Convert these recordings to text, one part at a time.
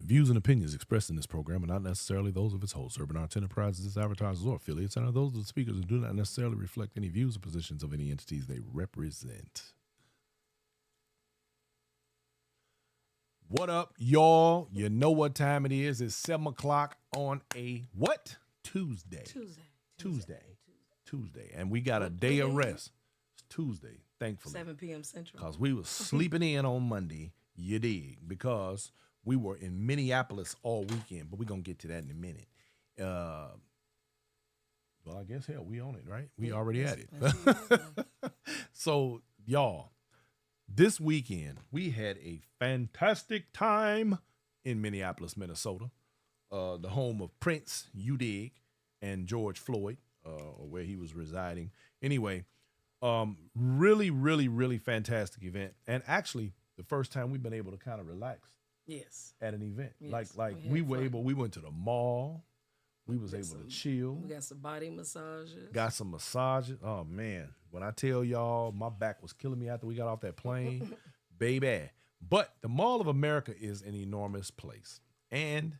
Views and opinions expressed in this program are not necessarily those of its hosts, Urban Arts Enterprises, its advertisers, or affiliates, and are those of the speakers and do not necessarily reflect any views or positions of any entities they represent. What up, y'all? You know what time it is. It's 7 o'clock on a what? Tuesday. And we got a day of rest. It's Tuesday, thankfully. 7 p.m. Central. Because we was sleeping in on Monday, you dig, because we were in Minneapolis all weekend, but we're going to get to that in a minute. Well, I guess, hell, we own it, right? We already at it. So, y'all, this weekend, we had a fantastic time in Minneapolis, Minnesota, the home of Prince, you dig, and George Floyd, where he was residing. Anyway, really, really, really fantastic event. And actually, the first time we've been able to kind of relax. Yes. At an event. Yes. Like we went to the mall. We was able to chill. We got some body massages. Got some massages. Oh man. When I tell y'all my back was killing me after we got off that plane, baby. But the Mall of America is an enormous place. And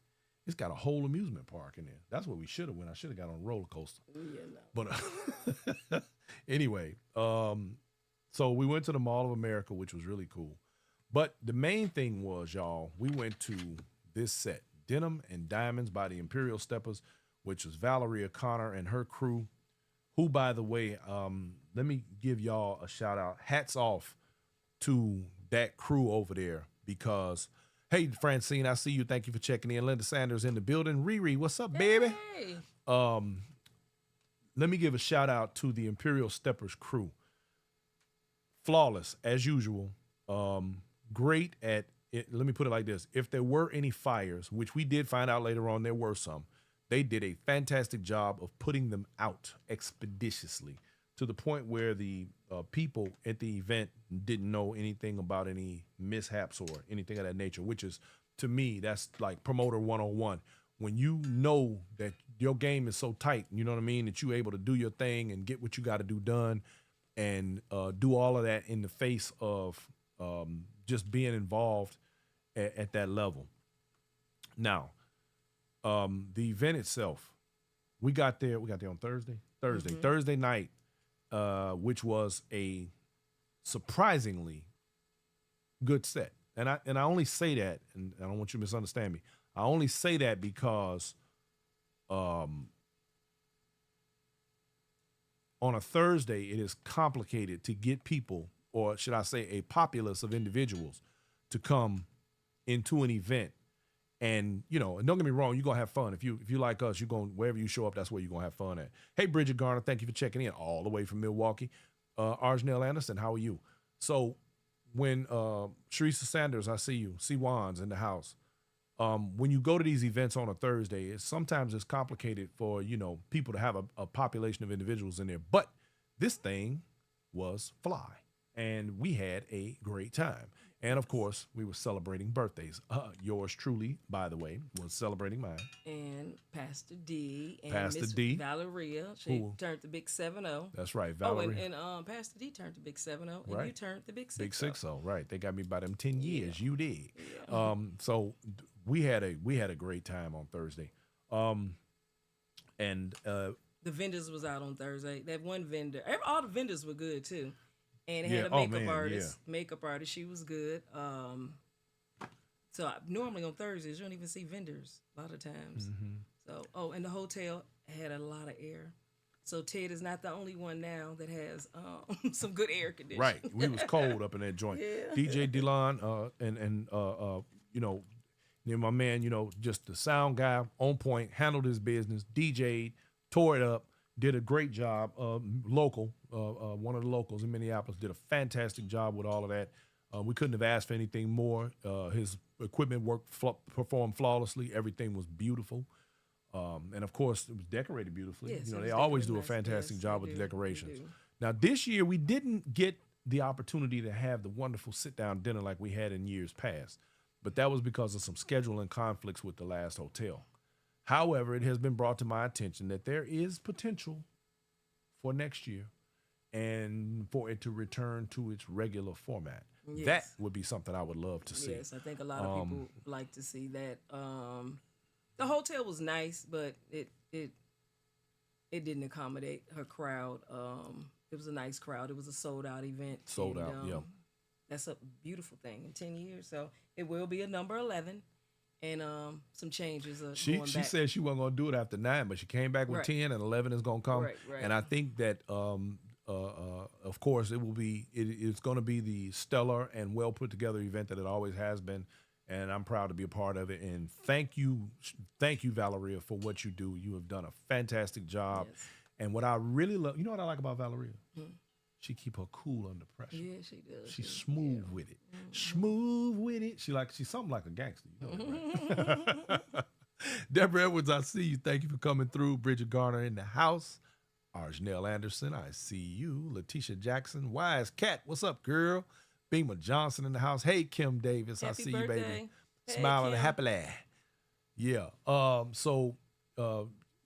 it's got a whole amusement park in there. That's what we should have went. I should have got on a roller coaster. Yeah, no. But anyway, so we went to the Mall of America, which was really cool. But the main thing was, y'all, we went to this set, Denim and Diamonds by the Imperial Steppers, which was Valeria Connor and her crew, who, by the way, let me give y'all a shout out. Hats off to that crew over there because, hey, Francine, I see you. Thank you for checking in. Linda Sanders in the building. Riri, what's up, baby? Hey. Let me give a shout out to the Imperial Steppers crew. Flawless, as usual. Great at it. Let me put it like this. If there were any fires, which we did find out later on, there were some, they did a fantastic job of putting them out expeditiously to the point where the people at the event didn't know anything about any mishaps or anything of that nature, which is, to me, that's like promoter 101. When you know that your game is so tight, you know what I mean, that you're able to do your thing and get what you got to do done and do all of that in the face of just being involved at that level. Now, the event itself, we got there on Thursday? Thursday night, which was a surprisingly good set. And I only say that, and I don't want you to misunderstand me. I only say that because on a Thursday, it is complicated to get people, or should I say a populace of individuals, to come into an event. And, you know, and don't get me wrong, you're going to have fun. If you like us, you're going, wherever you show up, that's where you're going to have fun at. Hey, Bridget Garner, thank you for checking in all the way from Milwaukee. Arjnell Anderson, how are you? So when Sharissa Sanders, I see you. Wan's in the house. When you go to these events on a Thursday, sometimes it's complicated for, you know, people to have a population of individuals in there. But this thing was fly. And we had a great time. And, of course, we were celebrating birthdays. Yours truly, by the way, was celebrating mine. And Pastor D. And Pastor Miss D. Valeria. She turned the big 7-0. That's right, Valeria. Oh, and Pastor D turned the big 7-0. And right. you turned the big 6-0. Big 6-0, right. They got me by them 10 years. You did. Yeah. So we had a great time on Thursday. The vendors was out on Thursday. That one vendor. All the vendors were good, too. And it had a makeup artist. Yeah. Makeup artist, she was good. So normally on Thursdays, you don't even see vendors a lot of times. Mm-hmm. So, and the hotel had a lot of air. So Ted is not the only one now that has some good air conditioning. Right. We was cold up in that joint. Yeah. DJ DeLon and you know, my man, you know, just the sound guy on point, handled his business, DJ'd, tore it up. Did a great job. Local, one of the locals in Minneapolis did a fantastic job with all of that. We couldn't have asked for anything more. His equipment performed flawlessly. Everything was beautiful. And, of course, it was decorated beautifully. Yes, you know, they always do a fantastic job with the decorations. Now, this year, we didn't get the opportunity to have the wonderful sit-down dinner like we had in years past. But that was because of some scheduling conflicts with the last hotel. However, it has been brought to my attention that there is potential for next year and for it to return to its regular format. Yes. That would be something I would love to see. Yes, I think a lot of people like to see that. The hotel was nice, but it didn't accommodate her crowd. It was a nice crowd. It was a sold out event. Sold out, yeah. That's a beautiful thing in 10 years. So it will be a number 11, and some changes are She going back. said she wasn't going to do it after 9, but she came back with 10, and 11 is going to come. Right. And I think that, of course, it's going to be the stellar and well put together event that it always has been. And I'm proud to be a part of it. And thank you, Valeria, for what you do. You have done a fantastic job. Yes. And what I really love, you know what I like about Valeria? She keep her cool under pressure. Yeah, she does. She's smooth with it. Smooth with it. She's something like a gangster. You know that, right? Deborah Edwards, I see you. Thank you for coming through. Bridget Garner in the house. Arjanelle Anderson, I see you. Letitia Jackson. Wise Cat, what's up, girl? Beamer Johnson in the house. Hey, Kim Davis, Happy I see birthday. you, baby. Hey, Smiling Kim. happily. Yeah.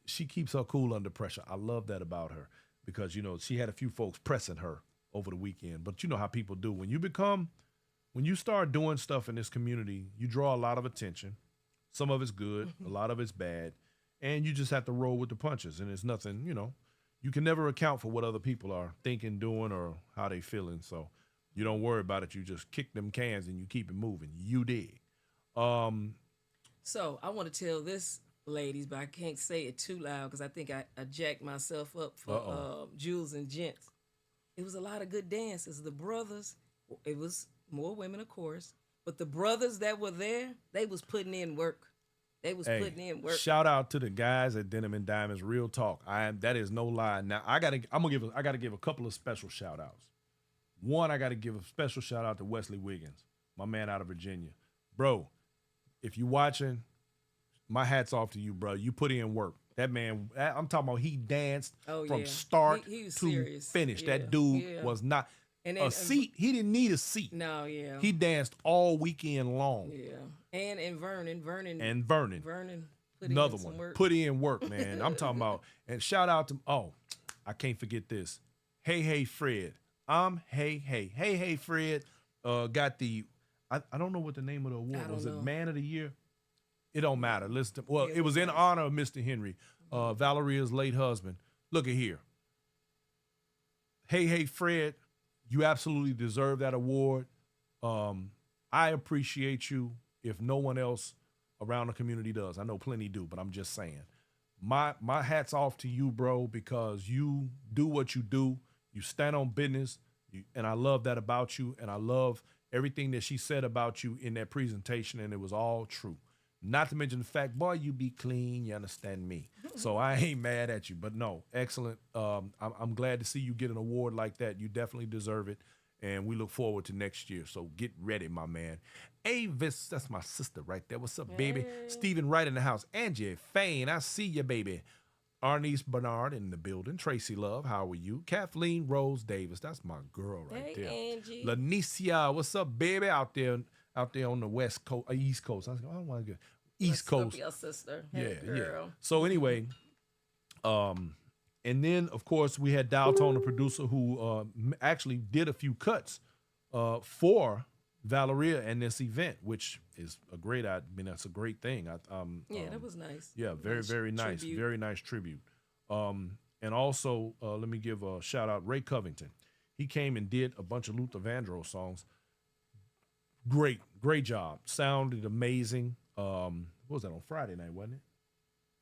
She keeps her cool under pressure. I love that about her because, you know, she had a few folks pressing her over the weekend. But you know how people do. When you start doing stuff in this community, you draw a lot of attention. Some of it's good, a lot of it's bad. And you just have to roll with the punches. And it's nothing, you know, you can never account for what other people are thinking, doing, or how they feeling. So you don't worry about it. You just kick them cans and you keep it moving. You dig. So I want to tell this, ladies, but I can't say it too loud because I think I jacked myself up for Jules and Gents. It was a lot of good dances. The brothers, it was more women, of course, but the brothers that were there, they was putting in work. Putting in work. Shout out to the guys at Denim and Diamonds. Real talk. That is no lie. Now I gotta give a couple of special shout outs. One, I gotta give a special shout out to Wesley Wiggins, my man out of Virginia. Bro, if you watching, my hat's off to you, bro. You put in work. That man, I'm talking about, he danced from start he was to serious. finish. Yeah. That dude was not a seat. He didn't need a seat. No, yeah. He danced all weekend long. Yeah. And Vernon. Put Another in some one. work. Put in work, man. I'm talking about, and shout out to, I can't forget this. Hey, Fred. Hey, Fred. Got the, I don't know what the name of the award was. It Man of the Year? It don't matter. Listen, it was in honor of Mr. Henry, Valeria's late husband. Look at here. Hey, Fred, you absolutely deserve that award. I appreciate you if no one else around the community does. I know plenty do, but I'm just saying. My hat's off to you, bro, because you do what you do. You stand on business, and I love that about you, and I love everything that she said about you in that presentation, and it was all true. Not to mention the fact, boy, you be clean, you understand me. So I ain't mad at you, but no, excellent. I'm glad to see you get an award like that. You definitely deserve it, and we look forward to next year. So get ready, my man. Avis, that's my sister right there. What's up, baby? Stephen Wright in the house. Angie Fain, I see you, baby. Arnice Bernard in the building. Tracy Love, how are you? Kathleen Rose Davis, that's my girl right there. Angie. Lanicia, what's up, baby? Out there on the West Coast, East Coast. I was like, I don't want to go East Coast. Your sister. Yeah, girl. yeah. So anyway, and then of course we had Dalton, the producer, who actually did a few cuts for Valeria and this event, which is a great. I mean, that's a great thing. That was nice. Yeah, very nice. Tribute. Very nice tribute. And also, let me give a shout out Ray Covington. He came and did a bunch of Luther Vandross songs. Great job. Sounded amazing. What was that, on Friday night, wasn't it?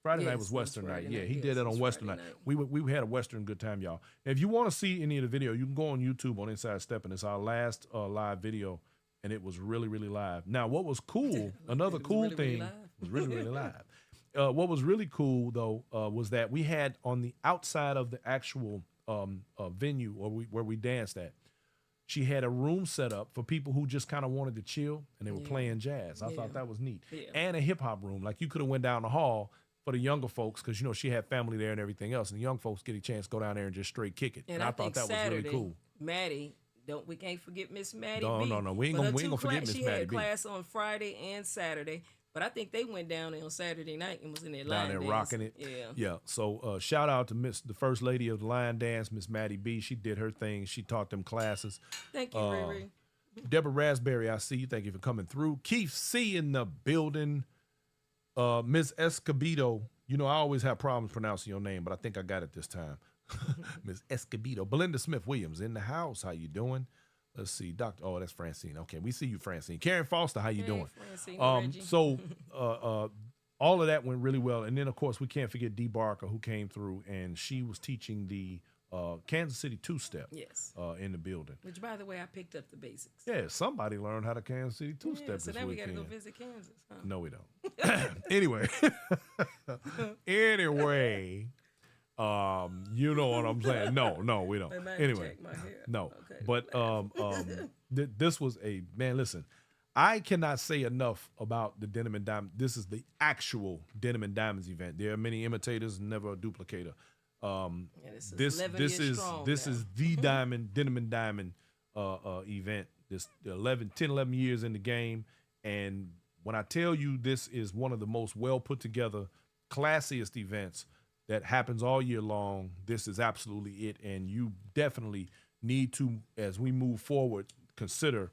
Friday night was Western night. Yeah, he did it on Western night. We had a Western good time, y'all. Now, if you want to see any of the video, you can go on YouTube on Inside Steppin'. It's our last live video, and it was really live. Now, what was cool, another cool thing, was really live. What was really cool, though, was that we had on the outside of the actual venue where we danced at, she had a room set up for people who just kind of wanted to chill, and they were playing jazz. I thought that was neat. Yeah. And a hip-hop room. Like, you could have went down the hall for the younger folks, because, you know, she had family there and everything else, and the young folks get a chance to go down there and just straight kick it. And I thought that was really cool. Maddie, we can't forget Miss Maddie No, we ain't gonna forget Miss Maddie B. She had class on Friday and Saturday, but I think they went down there on Saturday night and was in there down there rocking it. Yeah. So shout out to the First Lady of the Line Dance, Miss Maddie B. She did her thing. She taught them classes. Thank you, Riri. Deborah Raspberry, I see you. Thank you for coming through. Keith C in the building. Ms. Escobedo, you know, I always have problems pronouncing your name, but I think I got it this time. Ms. Escobedo. Belinda Smith-Williams in the house. How you doing? Let's see. Oh, that's Francine. Okay, we see you, Francine. Karen Foster, how you doing? Reggie. So all of that went really well. And then, of course, we can't forget Dee Barker, who came through, and she was teaching the Kansas City two-step in the building. Which, by the way, I picked up the basics. Yeah, somebody learned how to Kansas City two-step this so now weekend. we got to go visit Kansas. Huh? No, we don't. Anyway, you know what I'm saying. No, we don't. Anyway, no. Okay. But this was man, listen, I cannot say enough about the Denim and Diamond. This is the actual Denim and Diamonds event. There are many imitators, never a duplicator. This is the Denim and Diamond event. This 11 years in the game, and when I tell you this is one of the most well put together, classiest events that happens all year long, this is absolutely it, and you definitely need to, as we move forward, consider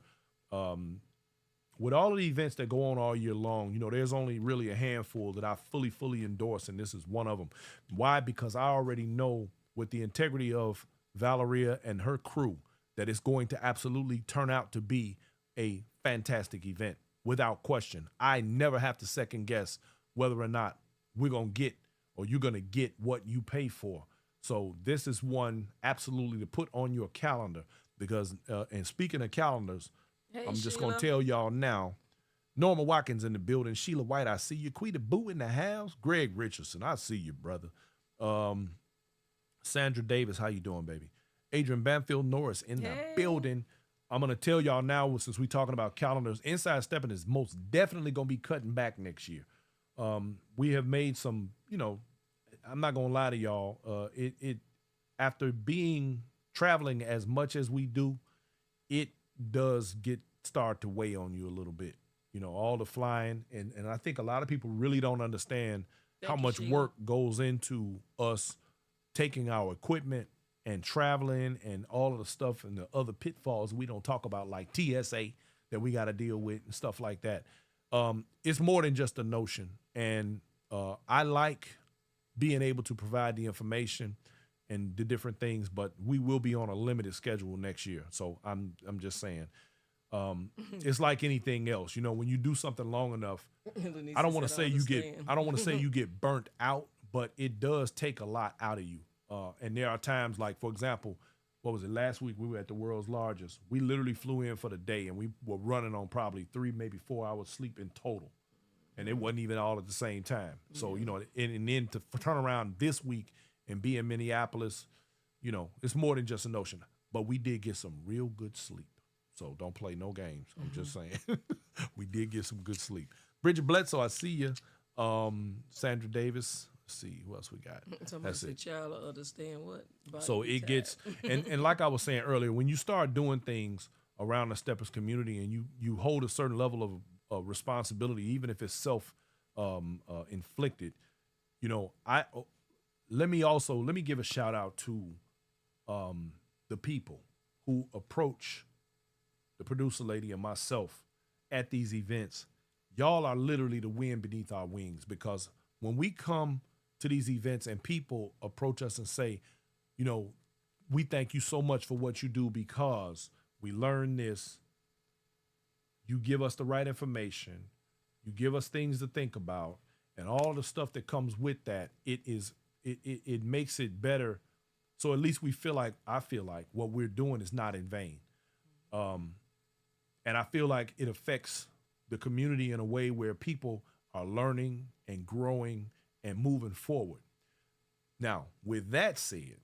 with all of the events that go on all year long, you know, there's only really a handful that I fully endorse, and this is one of them. Why? Because I already know with the integrity of Valeria and her crew that it's going to absolutely turn out to be a fantastic event, without question. I never have to second guess whether or not we're going to get or you're going to get what you pay for. So this is one absolutely to put on your calendar because, and speaking of calendars, I'm just going to tell y'all now, Norma Watkins in the building, Sheila White, I see you. Quita Boo in the house. Greg Richardson, I see you, brother. Sandra Davis, how you doing, baby? Adrian Banfield Norris in the building. I'm going to tell y'all now, since we're talking about calendars, Inside Stepping is most definitely going to be cutting back next year. We have made some, you know, I'm not going to lie to y'all. After traveling as much as we do, it does start to weigh on you a little bit. You know, all the flying. And I think a lot of people really don't understand how much work goes into us taking our equipment and traveling and all of the stuff and the other pitfalls we don't talk about, like TSA that we got to deal with and stuff like that. It's more than just a notion. And I like being able to provide the information and the different things, but we will be on a limited schedule next year. So I'm just saying, it's like anything else. You know, when you do something long enough, I don't want to say you get burnt out, but it does take a lot out of you. And there are times like, for example, what was it? Last week we were at the world's largest. We literally flew in for the day and we were running on probably 3, maybe 4 hours sleep in total. And it wasn't even all at the same time. So, you know, and then to turn around this week and be in Minneapolis, you know, it's more than just a notion. But we did get some real good sleep. So don't play no games. I'm just saying. We did get some good sleep. Bridget Bledsoe, I see you. Sandra Davis. Let's see who else we got. That's it. Child will understand what. So it gets, and like I was saying earlier, when you start doing things around the Steppers community and you hold a certain level of responsibility, even if it's self inflicted, you know, let me give a shout out to the people who approach the producer lady and myself at these events. Y'all are literally the wind beneath our wings, because when we come to these events and people approach us and say, you know, we thank you so much for what you do because we learned this. You give us the right information. You give us things to think about, and all the stuff that comes with that. It makes it better. So at least I feel like what we're doing is not in vain. And I feel like it affects the community in a way where people are learning and growing and moving forward. Now, with that said,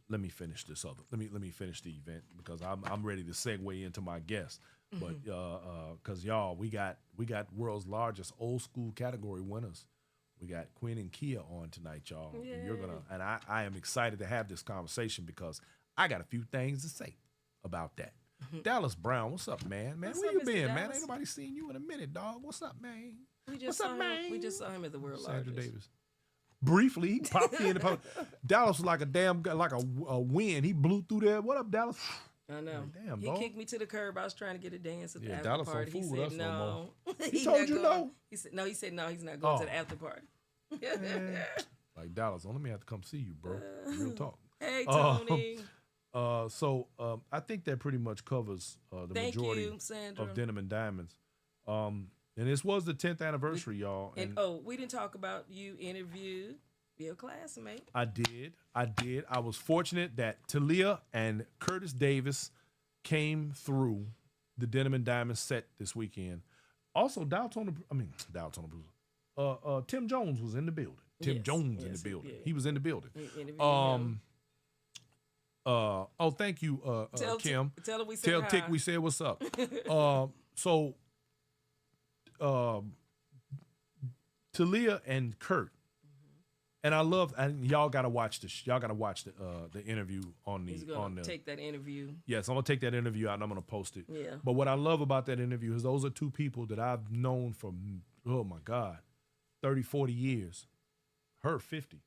let me finish this other. Let me finish the event, because I'm ready to segue into my guest. But because y'all, we got world's largest old school category winners. We got Quin and Kia on tonight, y'all. And I am excited to have this conversation because I got a few things to say about that. Dallas Brown, what's up, man? Where you been, Dallas? Man? Ain't nobody seen you in a minute, dog. What's up, man? We just saw him at the world largest. Sandra Davis. Briefly, he popped in. Dallas was like a wind. He blew through there. What up, Dallas? I know. Like, damn, He bro. kicked me to the curb. I was trying to get a dance at the after Dallas don't party. He fool with said us no more. no. He told you no? He said no. He said no. He's not going to the after party. Man. Like Dallas, let me have to come see you, bro. Real talk. Hey, Tony. So I think that pretty much covers the majority of Denim and Diamonds. And this was the 10th anniversary, y'all. And we didn't talk about you interviewed your classmate. I did. I was fortunate that Talia and Curtis Davis came through the Denim and Diamonds set this weekend. Also, Tim Jones was in the building. Tim Jones in the building. He was in the building. Thank you, Kim. Tell her we said hi. Tick we said what's up. Talia and Kurt, and I love, and y'all gotta watch this. Y'all gotta watch the interview on the. He's gonna take that interview. Yes, I'm gonna take that interview out and I'm gonna post it. Yeah. But what I love about that interview is those are two people that I've known for, oh my God, 30, 40 years. Her 50,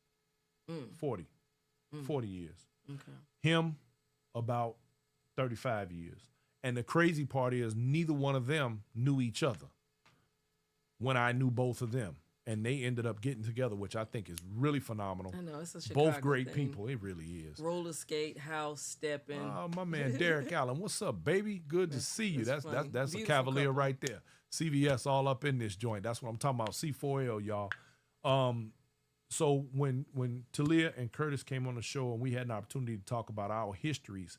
40 years. Okay. Him about 35 years. And the crazy part is neither one of them knew each other when I knew both of them. And they ended up getting together, which I think is really phenomenal. I know, it's a Chicago both great thing. people. It really is. Roller skate, house stepping. Oh, my man Derek Allen. What's up, baby? Good to see you. That's a Cavalier couple. Right there. CVS all up in this joint. That's what I'm talking about. C4L, y'all. So when Talia and Curtis came on the show and we had an opportunity to talk about our histories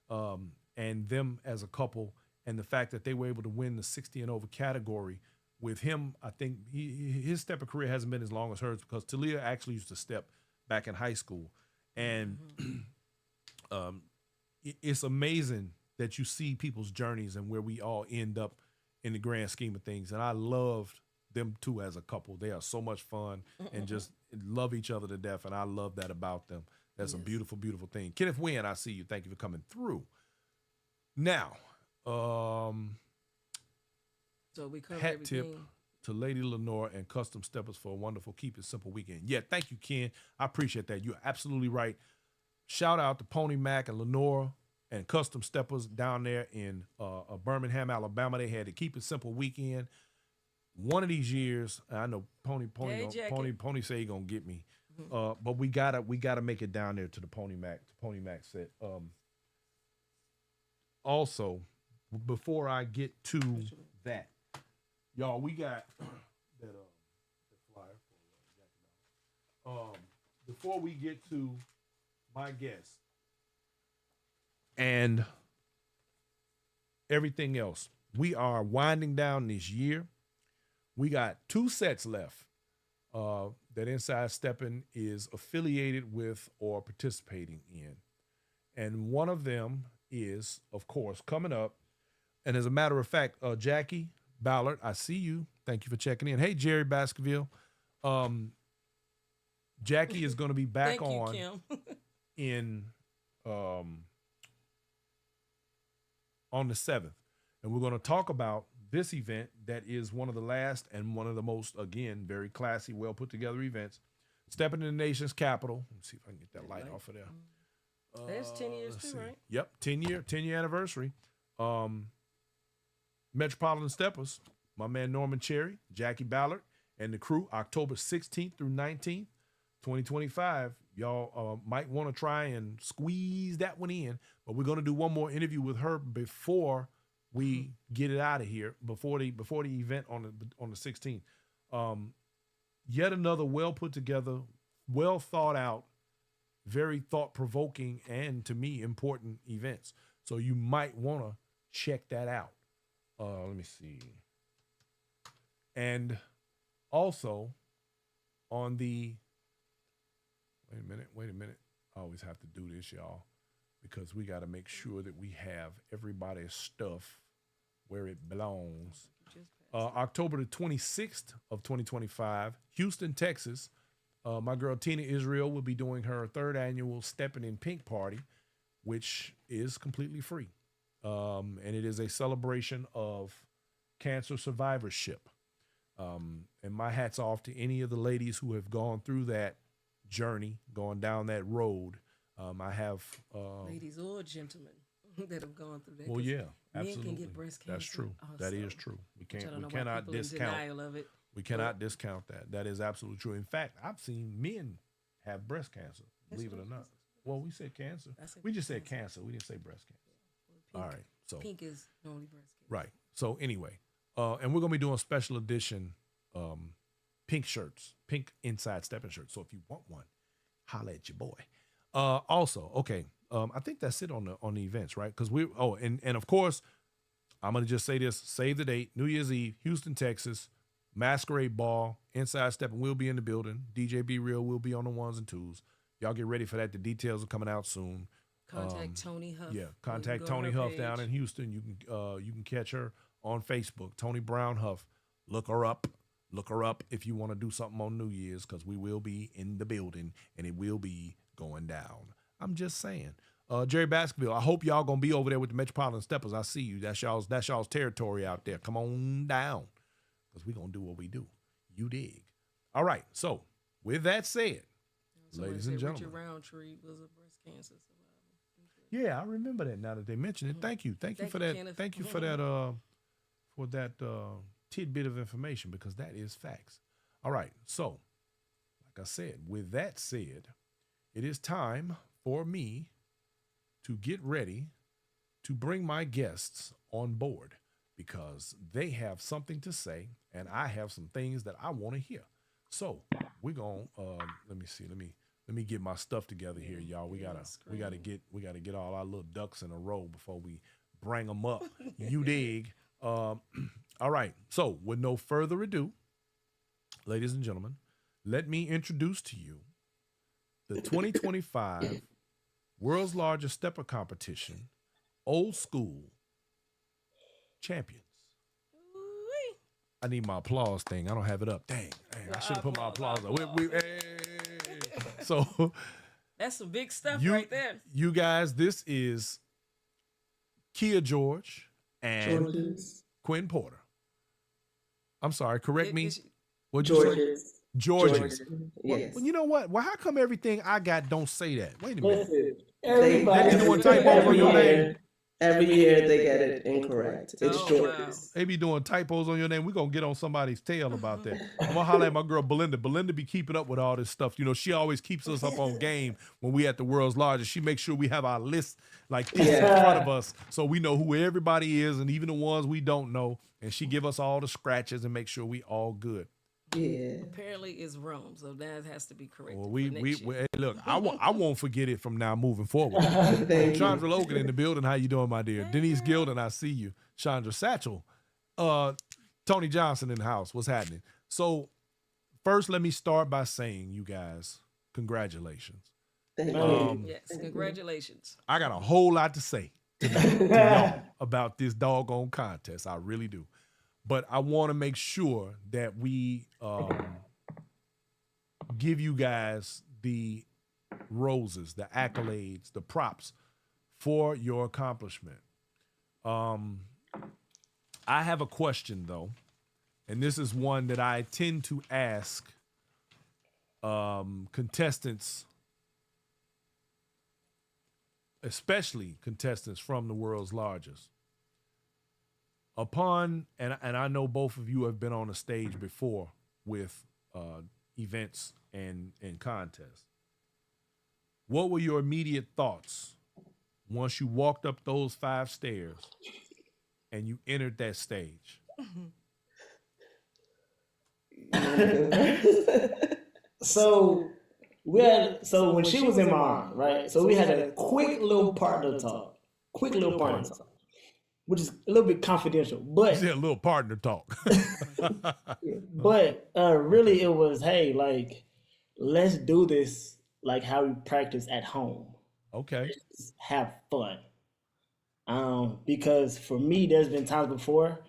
and them as a couple and the fact that they were able to win the 60 and over category with him, I think his stepper career hasn't been as long as hers because Talia actually used to step back in high school. And it's amazing that you see people's journeys and where we all end up in the grand scheme of things. And I loved them two as a couple. They are so much fun and just love each other to death, and I love that about them. That's a beautiful, beautiful thing. Kenneth Wynn, I see you. Thank you for coming through. Now, so we covered hat everything. tip to Lady Lenore and Custom Steppers for a wonderful Keep It Simple weekend. Yeah, thank you, Ken. I appreciate that. You're absolutely right. Shout out to Pony Mac and Lenore and Custom Steppers down there in Birmingham, Alabama. They had a Keep It Simple weekend. One of these years, I know Pony say he gonna get me, but we gotta make it down there to the Pony Mac set. Also, before I get to that, y'all, we got that flyer for before we get to my guest and everything else, we are winding down this year. We got 2 sets left that Inside Steppin' is affiliated with or participating in. And one of them is, of course, coming up. And as a matter of fact, Jackie Ballard, I see you. Thank you for checking in. Hey, Jerry Baskerville. Jackie is going to be back on in on the 7th. And we're going to talk about this event that is one of the last and one of the most, again, very classy, well put together events. Stepping in the nation's capital. Let's see if I can get that light off of there. That's 10 years too, right? Yep, 10 year anniversary. Metropolitan Steppers, my man Norman Cherry, Jackie Ballard, and the crew, October 16th through 19th, 2025. Y'all might want to try and squeeze that one in, but we're going to do one more interview with her before we get it out of here, before the event on the 16th. Yet another well put together, well thought out, very thought provoking, and to me important events. So you might want to check that out. Let me see. And also on the wait a minute. I always have to do this, y'all, because we got to make sure that we have everybody's stuff where it belongs. October the 26th of 2025, Houston, Texas. My girl Tina Israel will be doing her 3rd annual Steppin' in Pink party, which is completely free. And it is a celebration of cancer survivorship. And my hat's off to any of the ladies who have gone through that journey, going down that road. I have ladies or gentlemen. that have gone through that. Well, 'cause yeah, men absolutely. can get breast cancer. That's true. That is true. We Which I can't. don't We know why cannot people in discount. denial of it. We cannot discount that. That is absolutely true. In fact, I've seen men have breast cancer. Believe it or not. Well, we said cancer. We just said cancer. We didn't say breast cancer. Pink, All right. So pink is normally breast cancer. right. So anyway, and we're gonna be doing special edition pink shirts, pink inside stepping shirts. So if you want one, holla at your boy. Also, okay. I think that's it on the events, right? Because and of course, I'm gonna just say this: save the date, New Year's Eve, Houston, Texas, Masquerade Ball, Inside Stepping will be in the building. DJ Be Real will be on the ones and twos. Y'all get ready for that. The details are coming out soon. Contact Tony Huff. Yeah, contact Tony Huff down in Houston. You can catch her on Facebook, Tony Brown Huff. Look her up. Look her up if you want to do something on New Year's, because we will be in the building and it will be going down. I'm just saying. Jerry Baskerville, I hope y'all gonna be over there with the Metropolitan Steppers. I see you. That's y'all's territory out there. Come on down, because we gonna do what we do. You dig? All right. So with that said, ladies and gentlemen, Richard Roundtree was a breast cancer survivor. Yeah, I remember that now that they mentioned it. Thank you for that. Kenneth. Thank you for that tidbit of information, because that is facts. All right. So, like I said, with that said, it is time for me to get ready to bring my guests on board, because they have something to say and I have some things that I want to hear. So we're gonna let me get my stuff together here, y'all. We gotta get all our little ducks in a row before we bring them up. You dig? All right. So with no further ado, ladies and gentlemen, let me introduce to you the 2025 World's Largest Stepper Competition Old School Champions. Ooh-wee. I need my applause thing. I don't have it up. Dang, I should have put my applause up. Hey. So that's some big stuff right there. You guys, this is Kia George and Quin Porter. I'm sorry, correct me. What'd you say? Georges. Yes. Well, you know what? Well, how come everything I got don't say that? Wait a minute. Everybody They be doing typos on your name. Every year they get it incorrect. It's Georges. Wow. They be doing typos on your name. We're going to get on somebody's tail about that. I'm going to holler at my girl Belinda. Belinda be keeping up with all this stuff. You know, she always keeps us up on game when we at the World's Largest. She makes sure we have our list like this in front of us so we know who everybody is, and even the ones we don't know. And she give us all the scratches and make sure we all good. Yeah. Apparently it's Rome, so that has to be correct. Well, hey, look, I won't forget it from now moving forward. Chandra Logan in the building. How you doing, my dear? Denise Gilden, I see you. Chandra Satchel. Tony Johnson in the house. What's happening? So first, let me start by saying, you guys, congratulations. Thank you. Yes, congratulations. I got a whole lot to say to y'all about this doggone contest. I really do. But I want to make sure that we give you guys the roses, the accolades, the props for your accomplishment. I have a question, though, and this is one that I tend to ask contestants, especially contestants from the World's Largest. And I know both of you have been on a stage before with events and contests. What were your immediate thoughts once you walked up those 5 stairs and you entered that stage? So when she was in my arm, right? So we had a quick little partner talk, which is a little bit confidential, but a little partner talk. but really it was, hey, like, let's do this like how we practice at home. Okay. Just have fun. Because for me, there's been times before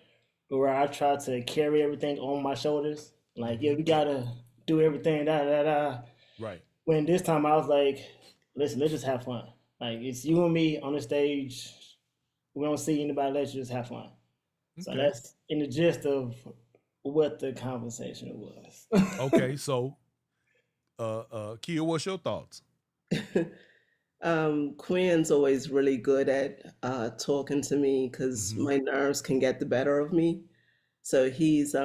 where I try to carry everything on my shoulders. Like, yeah, we gotta do everything, Right. When this time I was like, listen, let's just have fun. Like, it's you and me on the stage. We don't see anybody. Let's just have fun. Okay. So that's in the gist of what the conversation was. Okay, so Kia, what's your thoughts? Quin's always really good at talking to me because Mm-hmm. my nerves can get the better of me. So he's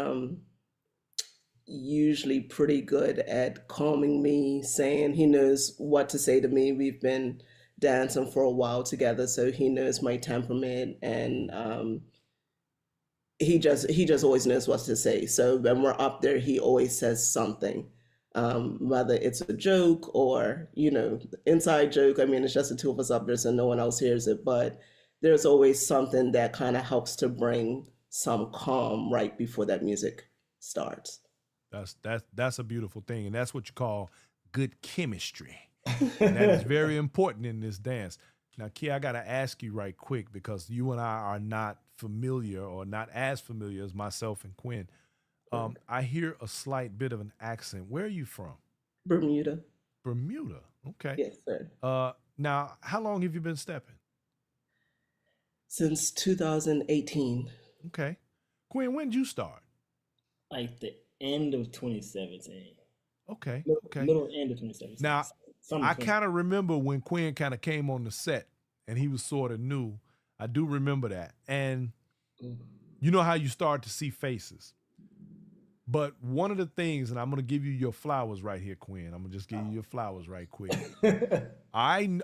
usually pretty good at calming me, saying he knows what to say to me. We've been dancing for a while together, so he knows my temperament, and he just always knows what to say. So when we're up there, he always says something, whether it's a joke or inside joke. I mean, it's just the two of us up there, so no one else hears it. But there's always something that kind of helps to bring some calm right before that music starts. That's a beautiful thing, and that's what you call good chemistry, and that is very important in this dance. Now, Kia, I got to ask you right quick because you and I are not familiar or not as familiar as myself and Quinn. I hear a slight bit of an accent. Where are you from? Bermuda. Bermuda. Okay. Yes, sir. Now, how long have you been stepping? Since 2018. Okay. Quinn, when did you start? Like the end of 2017. Okay. Okay. Middle end of 2017. Now, Some I kind of remember when Quinn kind of came on the set and he was sort of new. I do remember that. And you know how you start to see faces. But one of the things, and I'm going to give you your flowers right here, Quinn. I'm going to just give you your flowers right quick.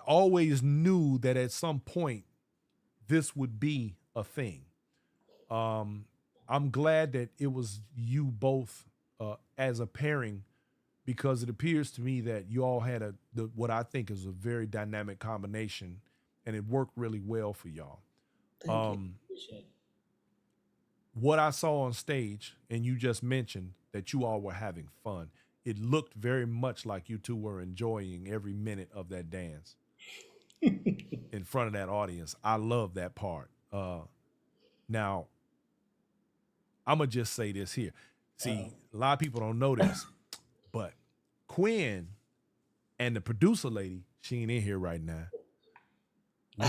Always knew that at some point this would be a thing. I'm glad that it was you both as a pairing because it appears to me that you all had what I think is a very dynamic combination, and it worked really well for y'all. Thank you. What I saw on stage, and you just mentioned that you all were having fun. It looked very much like you two were enjoying every minute of that dance in front of that audience. I love that part. Now, I'm going to just say this here. See, a lot of people don't know this, but Quinn and the producer lady, she ain't in here right now,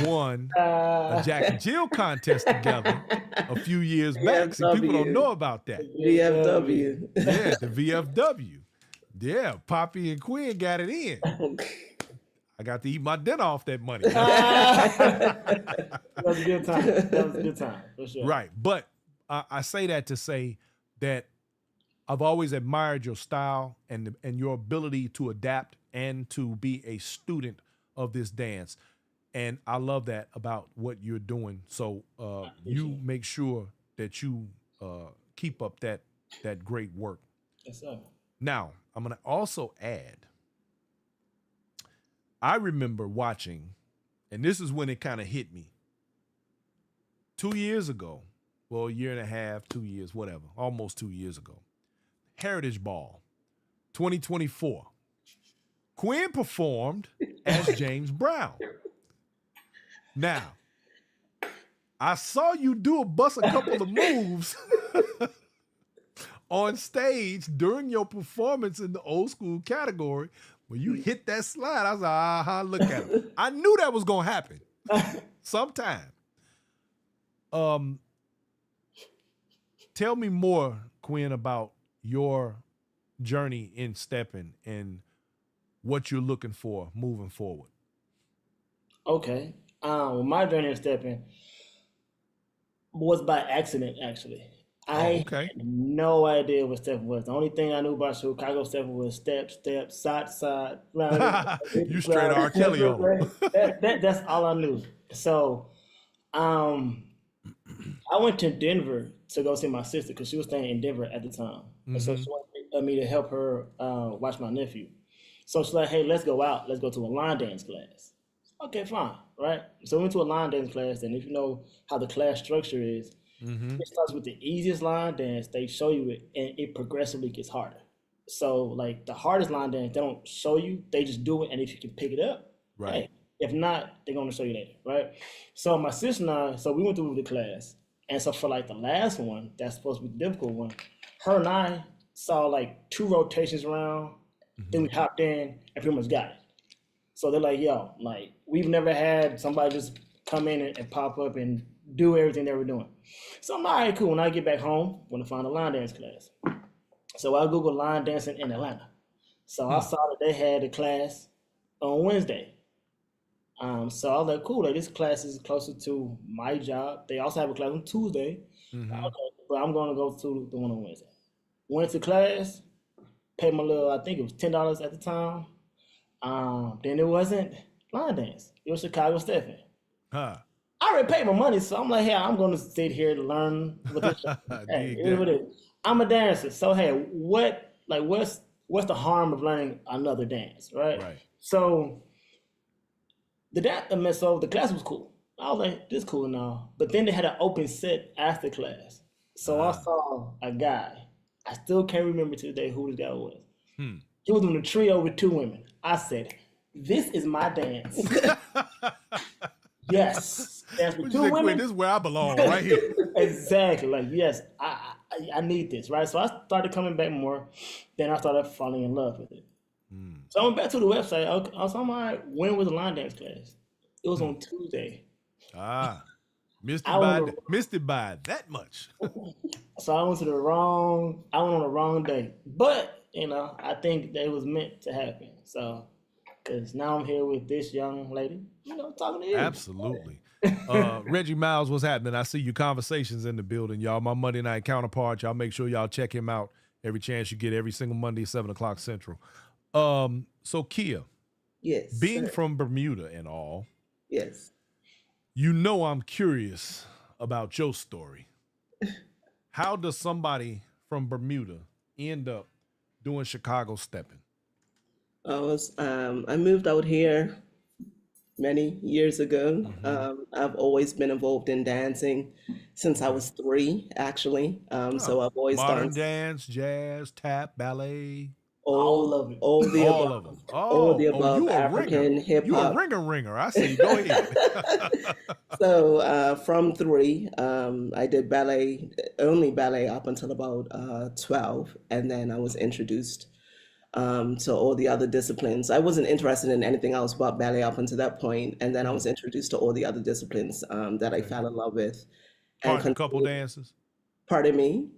won a Jack and Jill contest together a few years back. See, people don't know about that. VFW. Yeah, the VFW. Yeah, Poppy and Quinn got it in. I got to eat my dinner off that money. That was a good time. That was a good time, for sure. Right. But I say that to say that I've always admired your style and your ability to adapt and to be a student of this dance. And I love that about what you're doing. So you make sure that you keep up that great work. Yes, sir. Now, I'm going to also add, I remember watching, and this is when it kind of hit me. 2 years ago, well, a year and a half, 2 years, whatever, almost 2 years ago, Heritage Ball 2024. Quinn performed as James Brown. Now, I saw you bust a couple of moves on stage during your performance in the old school category. When you hit that slide, I was like, look at him. I knew that was going to happen sometime. Tell me more, Quinn, about your journey in stepping and what you're looking for moving forward. Okay. My journey in stepping was by accident, actually. I had no idea what stepping was. The only thing I knew about Chicago stepping was step, step, side, side, round. You straight R. Kelly on them. That's all I knew. So, I went to Denver to go see my sister because she was staying in Denver at the time. And so she wanted me to help her watch my nephew. So she's like, hey, let's go out. Let's go to a line dance class. Okay, fine, right? So we went to a line dance class, and if you know how the class structure is, it starts with the easiest line dance. They show you it, and it progressively gets harder. So, like, the hardest line dance, they don't show you. They just do it, and if you can pick it up, right. Hey, if not, they're going to show you later, right? So my sister and I, we went through the class. And so for, like, the last one, that's supposed to be the difficult one, her and I saw, like, 2 rotations around. Then we hopped in and pretty much got it. So they're like, yo, like, we've never had somebody just come in and pop up and do everything they were doing. So I'm like, all right, cool. When I get back home, I'm going to find a line dance class. So I Googled line dancing in Atlanta. So I saw that they had a class on Wednesday. So I was like, cool, like this class is closer to my job. They also have a class on Tuesday. Mm-hmm. Okay, but I'm gonna go to the one on Wednesday. Went to class, paid my little, I think it was $10 at the time. Then it wasn't line dance. It was Chicago stepping. Huh. I already paid my money, so I'm like, hey, I'm gonna sit here to learn what this. Hey, Dig it is that. what it is. I'm a dancer, so hey, what's the harm of learning another dance, right? Right. So the class was cool. I was like, this cool now. But then they had an open set after class. So I Ah. saw a guy. I still can't remember to today who this guy was. Hmm. He was doing a trio with two women. I said, this is my dance. Yes. Dance with What you two say, Quin? women. This is where I belong, right here. Exactly. Like, yes, I need this, right? So I started coming back more. Then I started falling in love with it. So I went back to the website. I was on when was the line dance class? It was on Tuesday. Ah. Missed I it by went, that much. so I went on the wrong day. But, I think that it was meant to happen. So, because now I'm here with this young lady, talking to you. Absolutely. Reggie Miles, what's happening? I see you conversations in the building, y'all. My Monday night counterpart. Y'all make sure y'all check him out every chance you get, every single Monday, 7 o'clock Central. So Kia, Yes. being sir. from Bermuda and all, Yes. you know I'm curious about your story. How does somebody from Bermuda end up doing Chicago stepping? I moved out here many years ago. Mm-hmm. I've always been involved in dancing since I Okay. was 3, actually. So Oh, I've always modern done dance, jazz, tap, ballet, All of it. all the all above, of them. all the Oh, you above, a ringer. African hip You a hop. ringer. I see. Go ahead. So from 3, I did ballet, only ballet up until about 12, and then I was introduced to all the other disciplines. I wasn't interested in anything else but ballet up until that point, and then I was introduced to all the other disciplines that I Okay. fell in love with, and Partner couple continued. dances. Pardon me.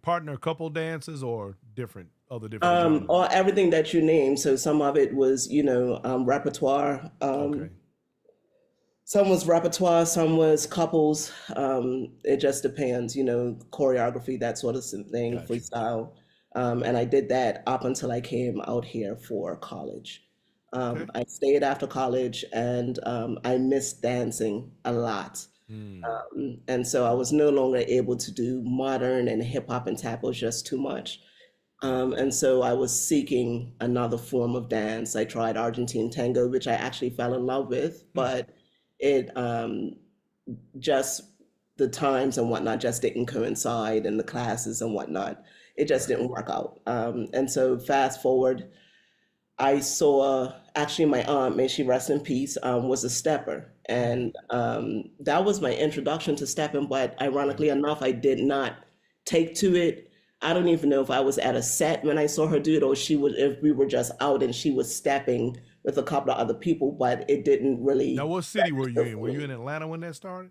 Partner couple dances or different genres. Or everything that you named. So some of it was, repertoire. Okay. Some was repertoire, some was couples. It just depends, choreography, that sort of thing, Got you. freestyle. And I did that up until I came out here for college. Okay. I stayed after college and I missed dancing a lot. Mm. And so I was no longer able to do modern and hip hop and tap. It was just too much. And so I was seeking another form of dance. I tried Argentine tango, which I actually fell in love with, but it just the times and whatnot just didn't coincide, and the classes and whatnot. It just Right. didn't work out. And so fast forward, I saw actually my aunt, may she rest in peace, was a stepper. And that was my introduction to stepping. But Okay. ironically enough, I did not take to it. I don't even know if I was at a set when I saw her do it, or if we were just out and she was stepping with a couple of other people, but it didn't Now, really what city were you register in? for Were you me. in Atlanta when that started?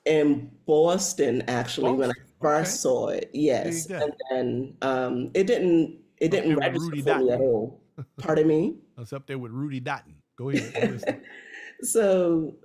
In Boston, actually, when I Boston. Okay. first saw it, Dig yes. that. And then it Up didn't there with register Rudy for me at Dotton. all. Pardon me? I was up there with Rudy Dotton. Go ahead. I'm listening. So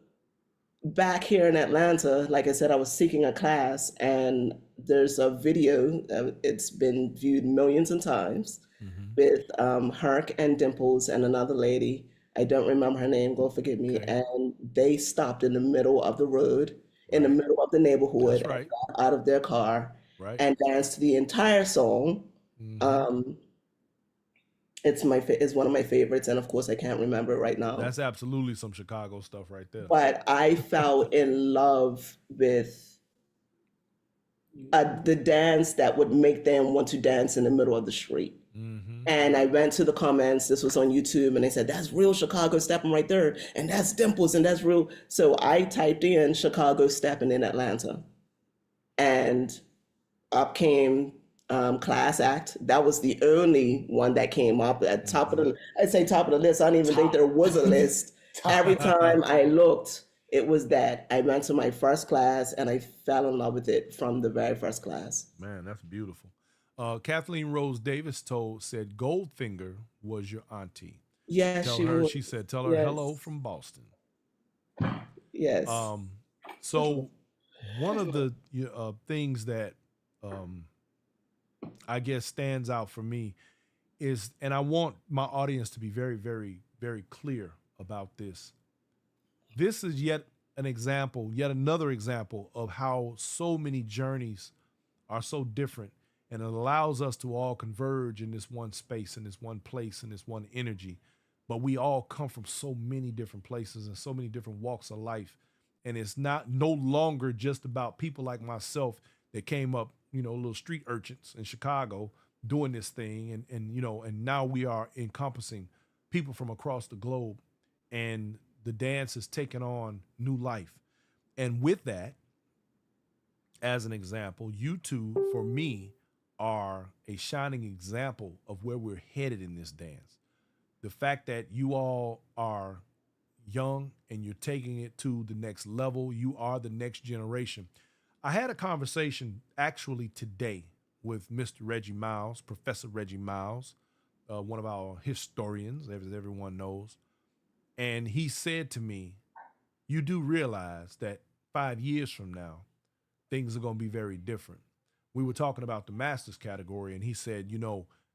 back here in Atlanta, like I said, I was seeking a class, and there's a video. It's been viewed millions of times Mm-hmm. with Herc and Dimples and another lady. I don't remember her name. Go forgive me. Okay. And they stopped in the middle of the road, in the Right. middle of the That's neighborhood, and right. got out of their car Right. and danced to the entire song. Mm-hmm. Um, it's one of my favorites, and of course, I can't remember it right now. That's absolutely some Chicago stuff right there. But I fell in love with the dance that would make them want to dance in the middle of the street. Mm-hmm. And I went to the comments, this was on YouTube, and they said, that's real Chicago stepping right there. And that's Dimples, and that's real. So I typed in Chicago stepping in Atlanta. And up came Class Act. That was the only one that came up at top of I'd say top of the list. I don't even think there was a list. Every time I looked, it was that. I went to my first class and I fell in love with it from the very first class. Man, that's beautiful. Kathleen Rose Davis said Goldfinger was your auntie. Yes, she was. She said, tell her hello Yes. from Boston. Yes. So one of the things that I guess stands out for me is, and I want my audience to be very, very, very clear about this. This is yet an example, yet another example of how so many journeys are so different, and it allows us to all converge in this one space, in this one place, in this one energy. But we all come from so many different places and so many different walks of life. And it's not no longer just about people like myself that came up, little street urchins in Chicago doing this thing. And now we are encompassing people from across the globe. And the dance has taken on new life. And with that, as an example, you two, for me, are a shining example of where we're headed in this dance. The fact that you all are young and you're taking it to the next level, you are the next generation. I had a conversation actually today with Mr. Reggie Miles, Professor Reggie Miles, one of our historians, as everyone knows. And he said to me, you do realize that 5 years from now, things are going to be very different. We were talking about the masters category, and he said,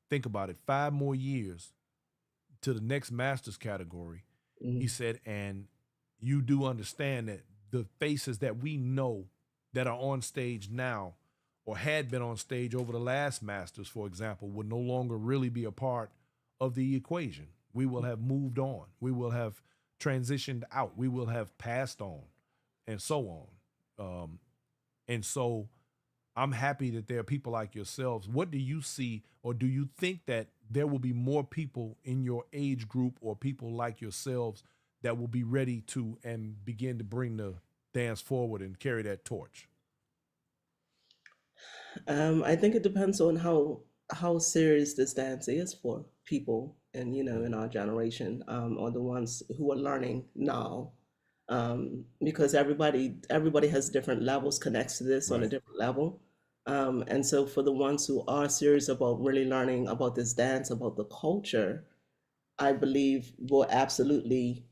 think about it, 5 more years to the next masters category. He said, and you do understand that the faces that we know that are on stage now or had been on stage over the last masters, for example, would no longer really be a part of the equation. We will have moved on. We will have transitioned out. We will have passed on and so on. And so I'm happy that there are people like yourselves. What do you see, or do you think that there will be more people in your age group or people like yourselves that will be ready to and begin to bring the dance forward and carry that torch? I think it depends on how serious this dance is for people, and in our generation, or the ones who are learning now, because everybody has different levels, connects to this on a Right. different level, and so for the ones who are serious about really learning about this dance, about the culture, I believe will absolutely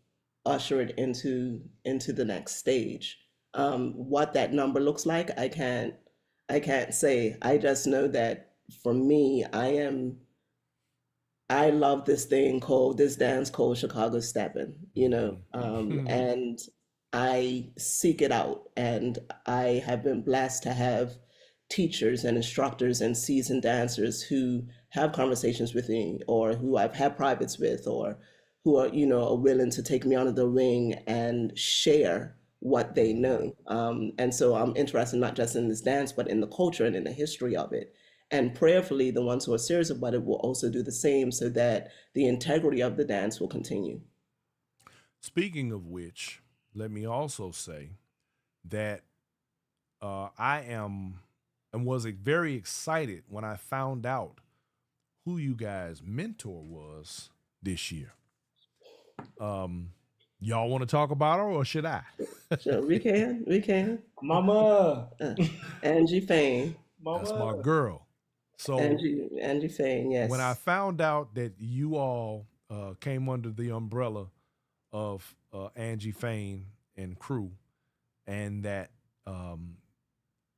usher it into the next stage. What that number looks like, I can't say. I just know that for me, I love this dance called Chicago Steppin', and I seek it out. And I have been blessed to have teachers and instructors and seasoned dancers who have conversations with me, or who I've had privates with, or who are willing to take me under the wing and share what they know. And so I'm interested not just in this dance, but in the culture and in the history of it. And prayerfully, the ones who are serious about it will also do the same, so that the integrity of the dance will continue. Speaking of which, let me also say that I am and was very excited when I found out who you guys' mentor was this year. Y'all want to talk about her, or should I? So we can. Mama, Uh, Angie Fain, That's my mama. girl. So Angie Fain, when I yes. found out that you all came under the umbrella of Angie Fain and crew, and that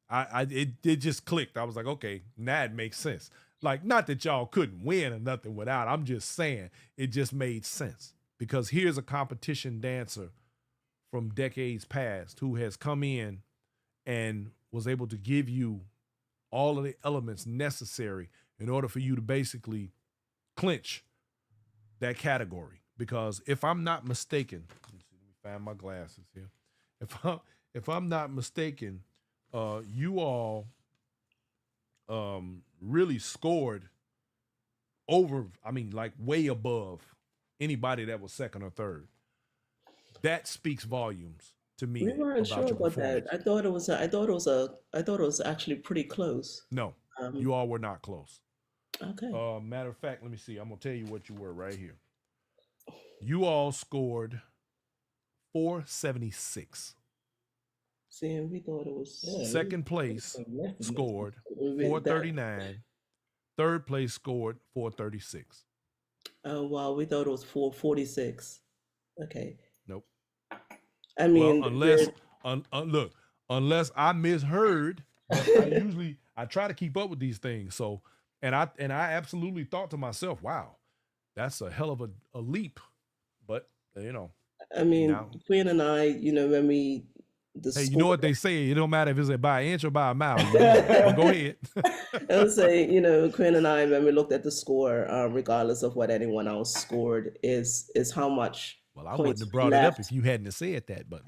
it just clicked. I was like, okay, now it makes sense. Like, not that y'all couldn't win or nothing without. I'm just saying it just made sense, because here's a competition dancer from decades past who has come in and was able to give you all of the elements necessary in order for you to basically clinch that category. Because if I'm not mistaken, let me find my glasses here. If I'm not mistaken, you all really scored over. I mean, like way above anybody that was second or third. That speaks volumes to We me weren't about sure your about that. performance. I thought it was actually pretty close. No, Um, you all were not close. okay. Matter of fact, let me see. I'm gonna tell you what you were right here. You all scored 476. See, and we thought it was Yeah, Second place less than this. scored that. 439. Third place scored 436. Oh wow, we thought it was 446. Okay. Nope. I Well, mean, look, unless I misheard, but I try to keep up with these things. So, and I absolutely thought to myself, wow, that's a hell of a leap. But I mean, now, Quinn and I, when the hey, you know school, what they say? It don't matter if it's by an inch or by a mile. You win. But go ahead. I would say, Quinn and I, when we looked at the score, regardless of what anyone else scored, is how much Well, I wouldn't points have we brought it up left, if you hadn't said that. But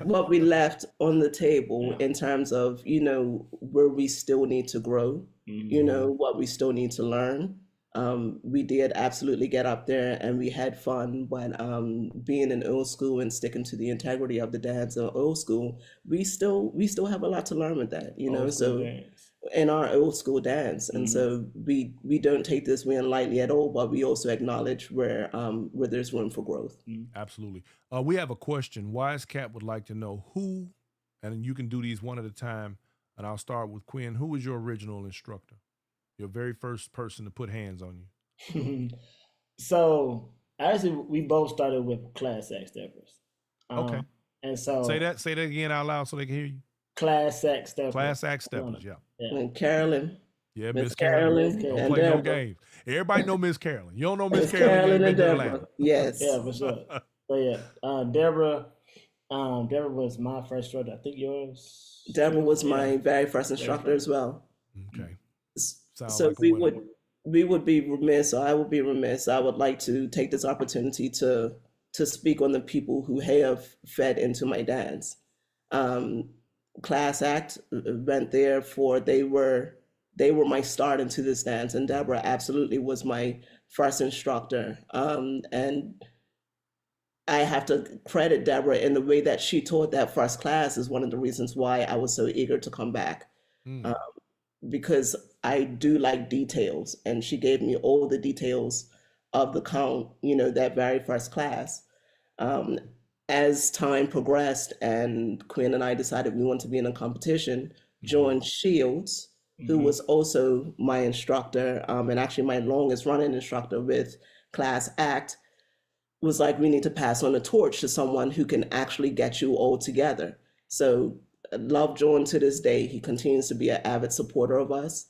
what we left on the table Yeah. in terms of, where we still need to grow, what we still need to learn. We did absolutely get up there and we had fun, but being in old school and sticking to the integrity of the dance of old school, we still have a lot to learn with that, Old school so dance. in our old school dance. And so we don't take this win lightly at all, but we also acknowledge where there's room for growth. absolutely. We have a question. Wise Cat would like to know who, and you can do these one at a time, and I'll start with Quinn. Who was your original instructor? Your very first person to put hands on you? So actually, we both started with Class Act steppers. Okay. And so Say that again out loud so they can hear you. Class Act steppers. Class act steppers, yeah. And Carolyn, Yeah, Miss Miss Carolyn. Carolyn, Don't and play no Deborah. games. Everybody know Miss Carolyn. You don't know Miss Miss Carolyn, you ain't Carolyn been and to Deborah. Atlanta. Yes. Yeah, for sure. So yeah, Deborah was my first instructor. I think yours. Deborah was Yeah. my very first instructor as well. Okay. Sounds So like a winner. we would be remiss, or I would be remiss. I would like to take this opportunity to speak on the people who have fed into my dance. Class Act went there for they were my start into this dance, and Deborah absolutely was my first instructor. And I have to credit Deborah in the way that she taught that first class is one of the reasons why I was so eager to come back. Mm. Because I do like details, and she gave me all the details of the count, that very first class. As time progressed and Quinn and I decided we wanted to be in a competition, John Shields, who was also my instructor, and actually my longest running instructor with Class Act, was like, we need to pass on the torch to someone who can actually get you all together. So I love John to this day. He continues to be an avid supporter of us,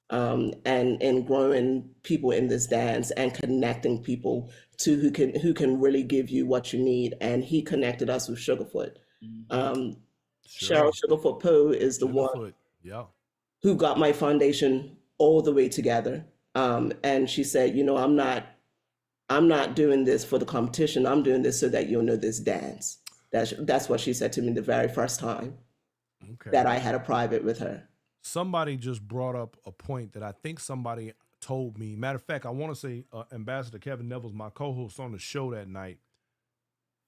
and in growing people in this dance and connecting people to who can really give you what you need. And he connected us with Sugarfoot. Cheryl Sugarfoot Poe is the one Sugarfoot, yeah. who got my foundation all the way together. And she said, I'm not doing this for the competition. I'm doing this so that you'll know this dance. That's what she said to me the very first time that I had a private with her. Somebody just brought up a point that I think somebody told me. Matter of fact, I want to say Ambassador Kevin Neville's my co-host on the show that night.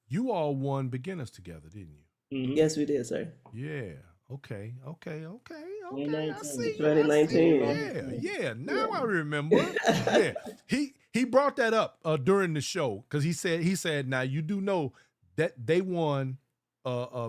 You all won beginners together, didn't you? Yes, we did, sir. Yeah. Okay. I 2019. see. 2019. Yeah. Now I remember. Yeah. He brought that up during the show because he said, now you do know that they won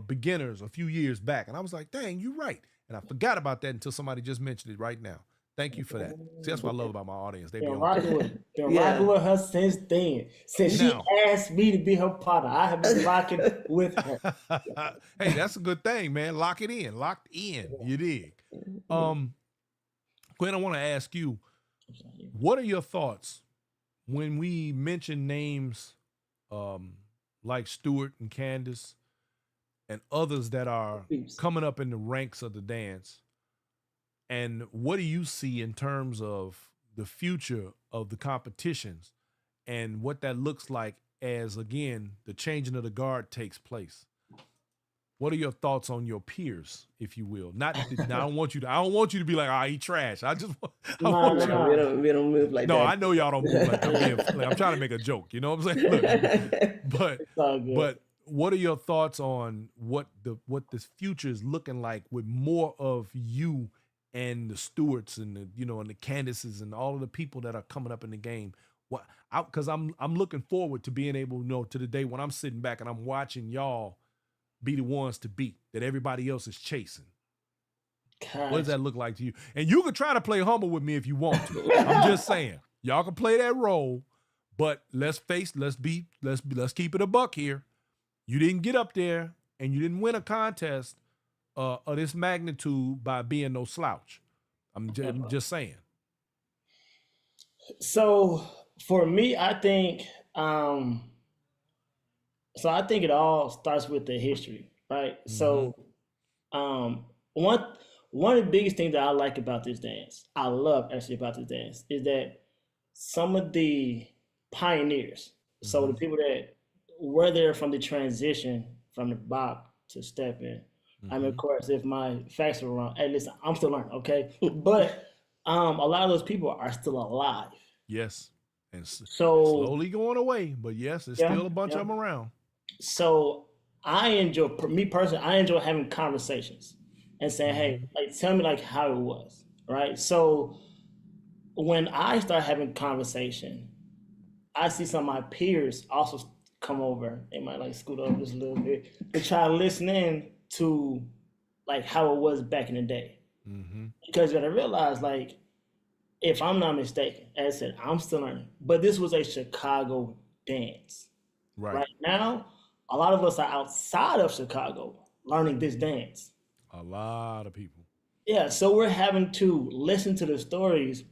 beginners a few years back. And I was like, dang, you're right. And I forgot about that until somebody just mentioned it right now. Thank you for that. See, that's what I love about my audience. They be Been on rocking with her since then. Since she asked me to be her partner, I have been rocking with her. Hey, that's a good thing, man. Locked in. You dig? Quinn, I want to ask you, what are your thoughts when we mention names like Stuart and Candace and others that are coming up in the ranks of the dance? And what do you see in terms of the future of the competitions and what that looks like as, again, the changing of the guard takes place? What are your thoughts on your peers, if you will? I don't want you to be like, he trash. We don't move like that. No, I know y'all don't move like that. I'm trying to make a joke. You know what I'm saying? Look, but what are your thoughts on what this future is looking like with more of you and the Stewarts and the Candaces and all of the people that are coming up in the game? Because I'm looking forward to being able, to the day when I'm sitting back and I'm watching y'all be the ones to beat that everybody else is chasing. Gosh. What does that look like to you? And you can try to play humble with me if you want to. I'm just saying, y'all can play that role, but let's keep it a buck here. You didn't get up there and you didn't win a contest of this magnitude by being no slouch. I'm just saying. So for me, I think it all starts with the history, right? So one of the biggest things that I like about this dance, I love actually about this dance, is that some of the pioneers, so the people that were there from the transition from the bop to stepping. I mean, of course, if my facts are wrong, hey, listen, I'm still learning, okay? But a lot of those people are still alive. Yes. And So slowly going away, but yes, there's still a bunch of them around. So me personally, I enjoy having conversations and saying, hey, like, tell me like how it was, right? So when I start having conversation, I see some of my peers also come over. They might like scoot over just a little bit to try to listen in to like how it was back in the day. Because you gotta realize, like, if I'm not mistaken, as I said, I'm still learning, but this was a Chicago dance. Right now, a lot of us are outside of Chicago learning this dance. A lot of people. Yeah, so we're having to listen to the stories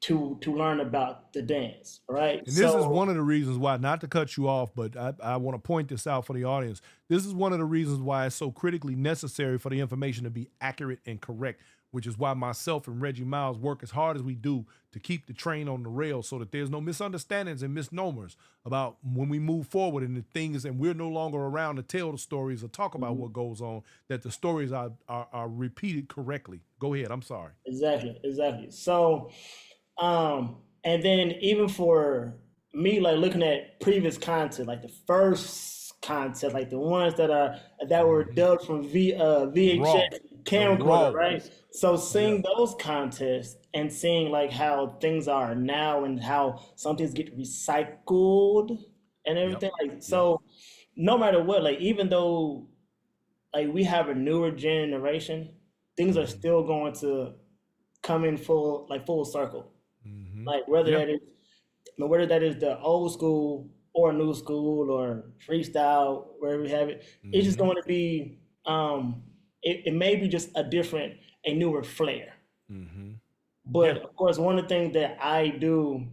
to learn about the dance, right? And this is one of the reasons why, not to cut you off, but I want to point this out for the audience. This is one of the reasons why it's so critically necessary for the information to be accurate and correct, which is why myself and Reggie Miles work as hard as we do to keep the train on the rails so that there's no misunderstandings and misnomers about when we move forward and the things, and we're no longer around to tell the stories or talk about what goes on, that the stories are repeated correctly. Go ahead. I'm sorry. Exactly. So, and then even for me, like looking at previous content, like the first content, like the ones that were dubbed from VHS camcorder, right? So seeing those contests and seeing like how things are now and how some things get recycled and everything, like so, no matter what, like even though like we have a newer generation, things are still going to come in full circle. Like whether that is the old school or new school or freestyle, wherever we have it, it's just going to be it may be just a newer flair. But of course, one of the things that I do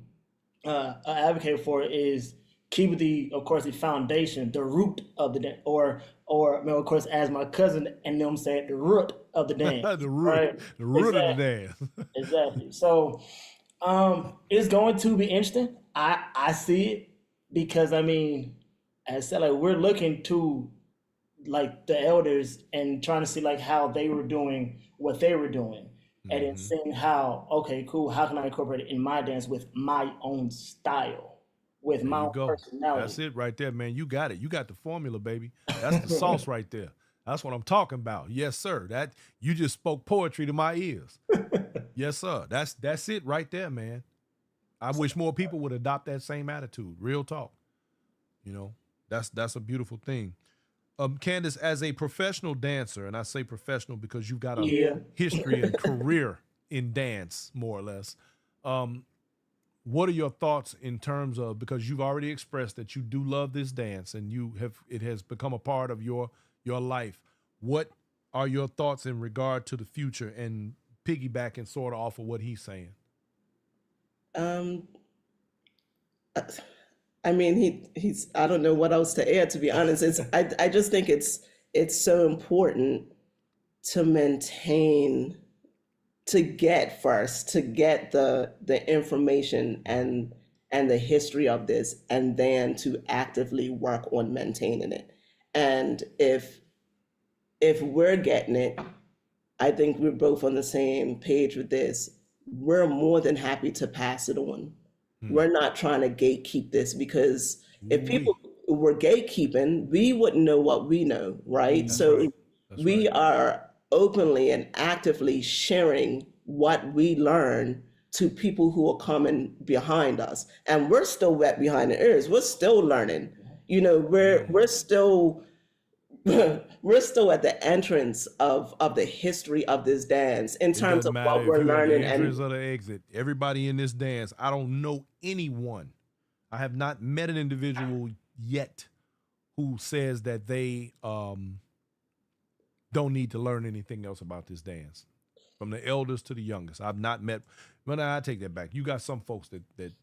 advocate for is keep the foundation, the root of the dance, or of course, as my cousin and them said, the root of the dance. The root, right? The root exactly. of the dance. Exactly. So it's going to be interesting. I see it because I mean, as I said, like we're looking to like the elders and trying to see like how they were doing what they were doing. And then seeing how, okay, cool, how can I incorporate it in my dance with my own style, with my own personality? That's it right there, man. You got it. You got the formula, baby. That's the sauce right there. That's what I'm talking about. Yes, sir. That you just spoke poetry to my ears. Yes, sir. That's it right there, man. I wish more people would adopt that same attitude. Real talk. You know, that's a beautiful thing. Candace, as a professional dancer, and I say professional because you've got a history and career in dance, more or less. What are your thoughts in terms of, because you've already expressed that you do love this dance and it has become a part of your life. What are your thoughts in regard to the future and piggybacking sort of off of what he's saying? I mean, he's I don't know what else to add, to be honest. I just think it's so important to maintain, to get the information and the history of this, and then to actively work on maintaining it. And if we're getting it, I think we're both on the same page with this. We're more than happy to pass it on. We're not trying to gatekeep this, because if people were gatekeeping, we wouldn't know what we know, right? So we are openly and actively sharing what we learn to people who are coming behind us. And we're still wet behind the ears. We're still learning. You know, we're still at the entrance of the history of this dance in terms of what we're learning. The entrance or the exit. Everybody in this dance, I don't know anyone. I have not met an individual yet who says that they don't need to learn anything else about this dance, from the elders to the youngest. I've not met. But I take that back. You got some folks that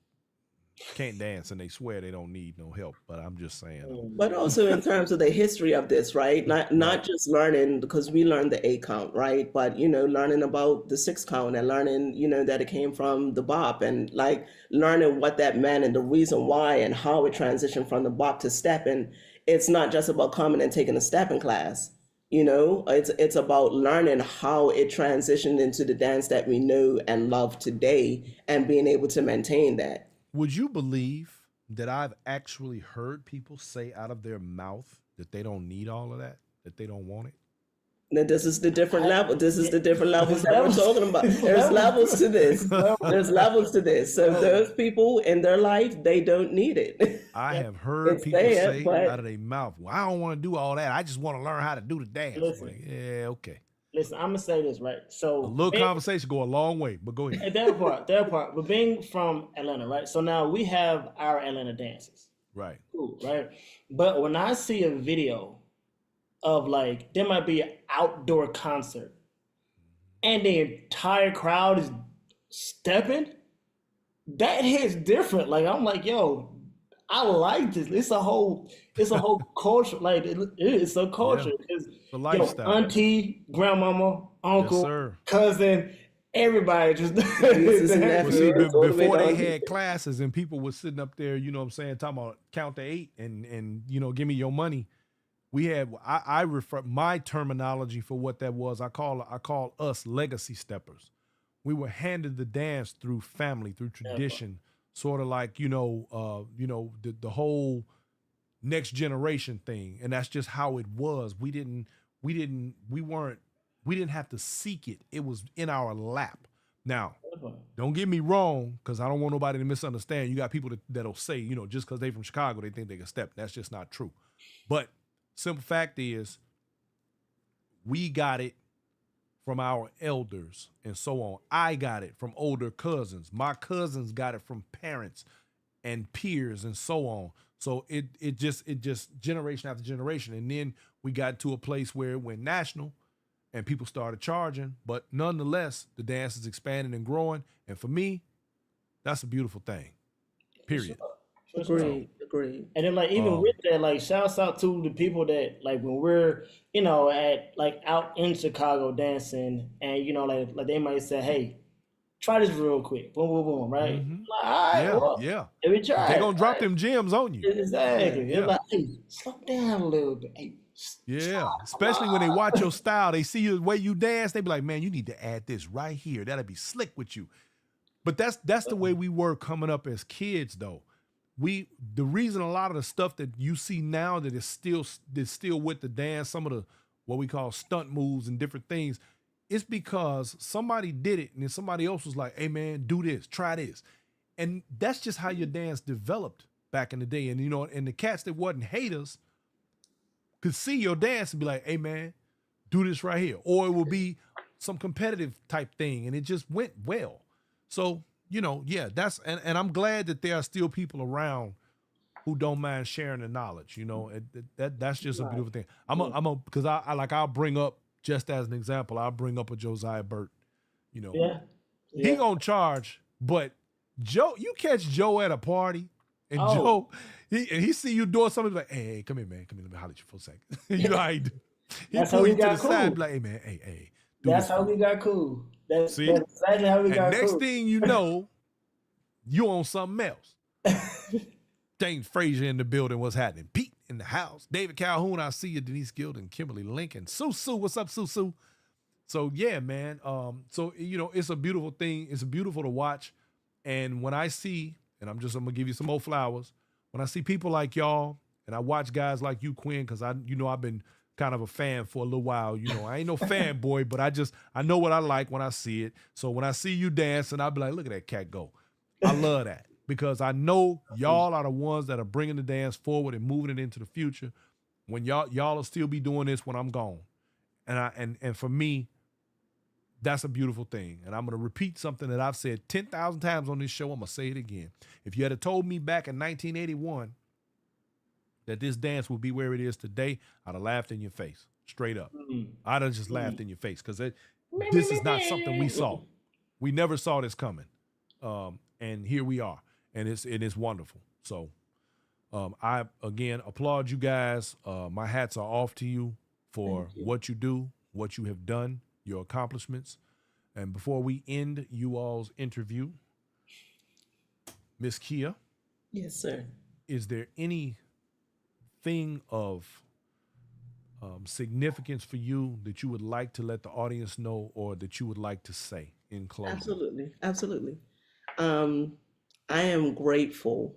can't dance and they swear they don't need no help. But I'm just saying. But also in terms of the history of this, right? Not just learning, because we learned the 8 count, right? But learning about the 6 count and learning, that it came from the bop, and like learning what that meant and the reason why and how it transitioned from the bop to stepping. It's not just about coming and taking a stepping class. It's about learning how it transitioned into the dance that we know and love today, and being able to maintain that. Would you believe that I've actually heard people say out of their mouth that they don't need all of that they don't want it? Now, this is the different level. This is the different levels that we're talking about. There's levels to this. There's levels to this. So those people in their life, they don't need it. I have heard people say out of their mouth, well, I don't want to do all that. I just want to learn how to do the dance. Like, yeah, okay. Listen, I'm gonna say this, right? So a little conversation go a long way, but go ahead. That part. But being from Atlanta, right? So now we have our Atlanta dances. Right. Cool, right? But when I see a video of like, there might be an outdoor concert and the entire crowd is stepping, that hits different. Like, I'm like, yo, I like this. It's a whole culture. Like, it's a culture. Yeah. It's a lifestyle. Auntie, grandmama, uncle, cousin, everybody just. Before they had classes and people were sitting up there, talking about count to 8 and give me your money. We had, I refer, my terminology for what that was, I call us legacy steppers. We were handed the dance through family, through tradition, sort of like, the whole next generation thing. And that's just how it was. We didn't have to seek it. It was in our lap. Now, don't get me wrong, because I don't want nobody to misunderstand. You got people that'll say, just because they from Chicago, they think they can step. That's just not true. But simple fact is, we got it from our elders and so on. I got it from older cousins. My cousins got it from parents and peers and so on. So it just generation after generation. And then we got to a place where it went national and people started charging. But nonetheless, the dance is expanding and growing. And for me, that's a beautiful thing. Period. Agreed. And then, like, even with that, like, shouts out to the people that, like, when we're, at, like, out in Chicago dancing, and, like they might say, hey, try this real quick. Boom, boom, boom, right? Mm-hmm. Like, all right, yeah. Let me try. They're going to drop them gems on you. Exactly. Yeah. It's like, hey, slow down a little bit. Hey, especially when they watch your style. They see the way you dance. They be like, man, you need to add this right here. That'll be slick with you. But that's the way we were coming up as kids, though. The reason a lot of the stuff that you see now that is still with the dance, some of the what we call stunt moves and different things, it's because somebody did it and then somebody else was like, hey man, do this, try this. And that's just how your dance developed back in the day. And and the cats that wasn't haters could see your dance and be like, hey man, do this right here. Or it will be some competitive type thing and it just went well. So that's and I'm glad that there are still people around who don't mind sharing the knowledge. That's just a beautiful thing. Because I'll bring up, just as an example, I'll bring up a Josiah Burt. He gonna charge, but Joe, you catch Joe at a party, and Joe, he see you doing something like, hey, come here, man, let me holler at you for a second. How he do? He pull you to the side, like, hey man, hey. That's how we got cool. That's exactly how we got cool. Next thing you know, you on something else. James Frazier in the building, what's happening? Pete in the house. David Calhoun, I see you. Denise Gilden, Kimberly Lincoln. Sue, what's up, Sue? So yeah, man. So it's a beautiful thing. It's beautiful to watch. And when I see, and I'm gonna give you some more flowers. When I see people like y'all, and I watch guys like you, Quin, because I've been kind of a fan for a little while. I ain't no fanboy, but I know what I like when I see it. So when I see you dancing, I'll be like, look at that cat go. I love that because I know y'all are the ones that are bringing the dance forward and moving it into the future. When y'all will still be doing this when I'm gone. And for me, that's a beautiful thing. And I'm going to repeat something that I've said 10,000 times on this show. I'm going to say it again. If you had told me back in 1981 that this dance would be where it is today, I'd have laughed in your face, straight up. I'd have just laughed in your face because this is not something we saw. We never saw this coming, and here we are, and it is wonderful. So, I again applaud you guys. My hats are off to you for what you do, what you have done, your accomplishments. And before we end you all's interview, Miss Kia, Yes, sir. is there anything of significance for you that you would like to let the audience know, or that you would like to say in closing? Absolutely. Absolutely. Um, I am grateful.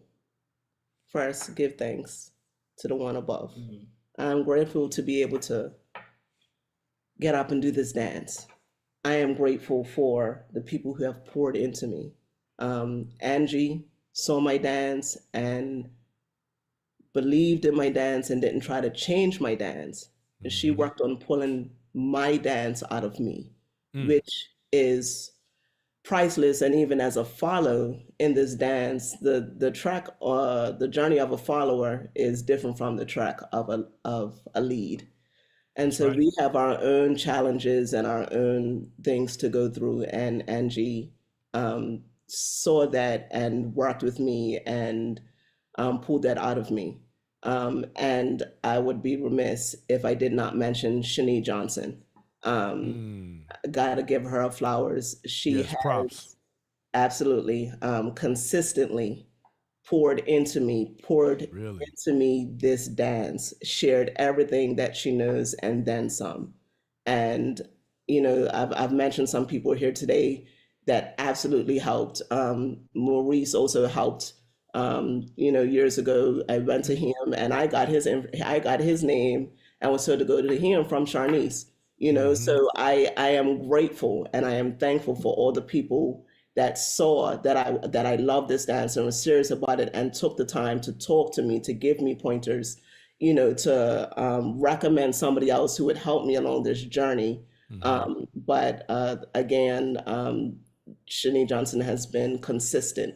First, give thanks to the one above. I'm grateful to be able to get up and do this dance. I am grateful for the people who have poured into me. Angie saw my dance and believed in my dance and didn't try to change my dance. She worked on pulling my dance out of me, which is priceless. And even as a follow in this dance, the track, the journey of a follower is different from the track of a lead. And so we have our own challenges and our own things to go through. And Angie saw that and worked with me and pulled that out of me. And I would be remiss if I did not mention Shani Johnson. Gotta give her flowers. She Yes, has props. absolutely consistently poured into me Really? this dance, shared everything that she knows and then some. And I've mentioned some people here today that absolutely helped. Maurice also helped. Years ago, I went to him and I got his name and was told to go to him from Charnice. So I am grateful and I am thankful for all the people that saw that I love this dance and was serious about it and took the time to talk to me, to give me pointers, to recommend somebody else who would help me along this journey. But again, Shani Johnson has been consistent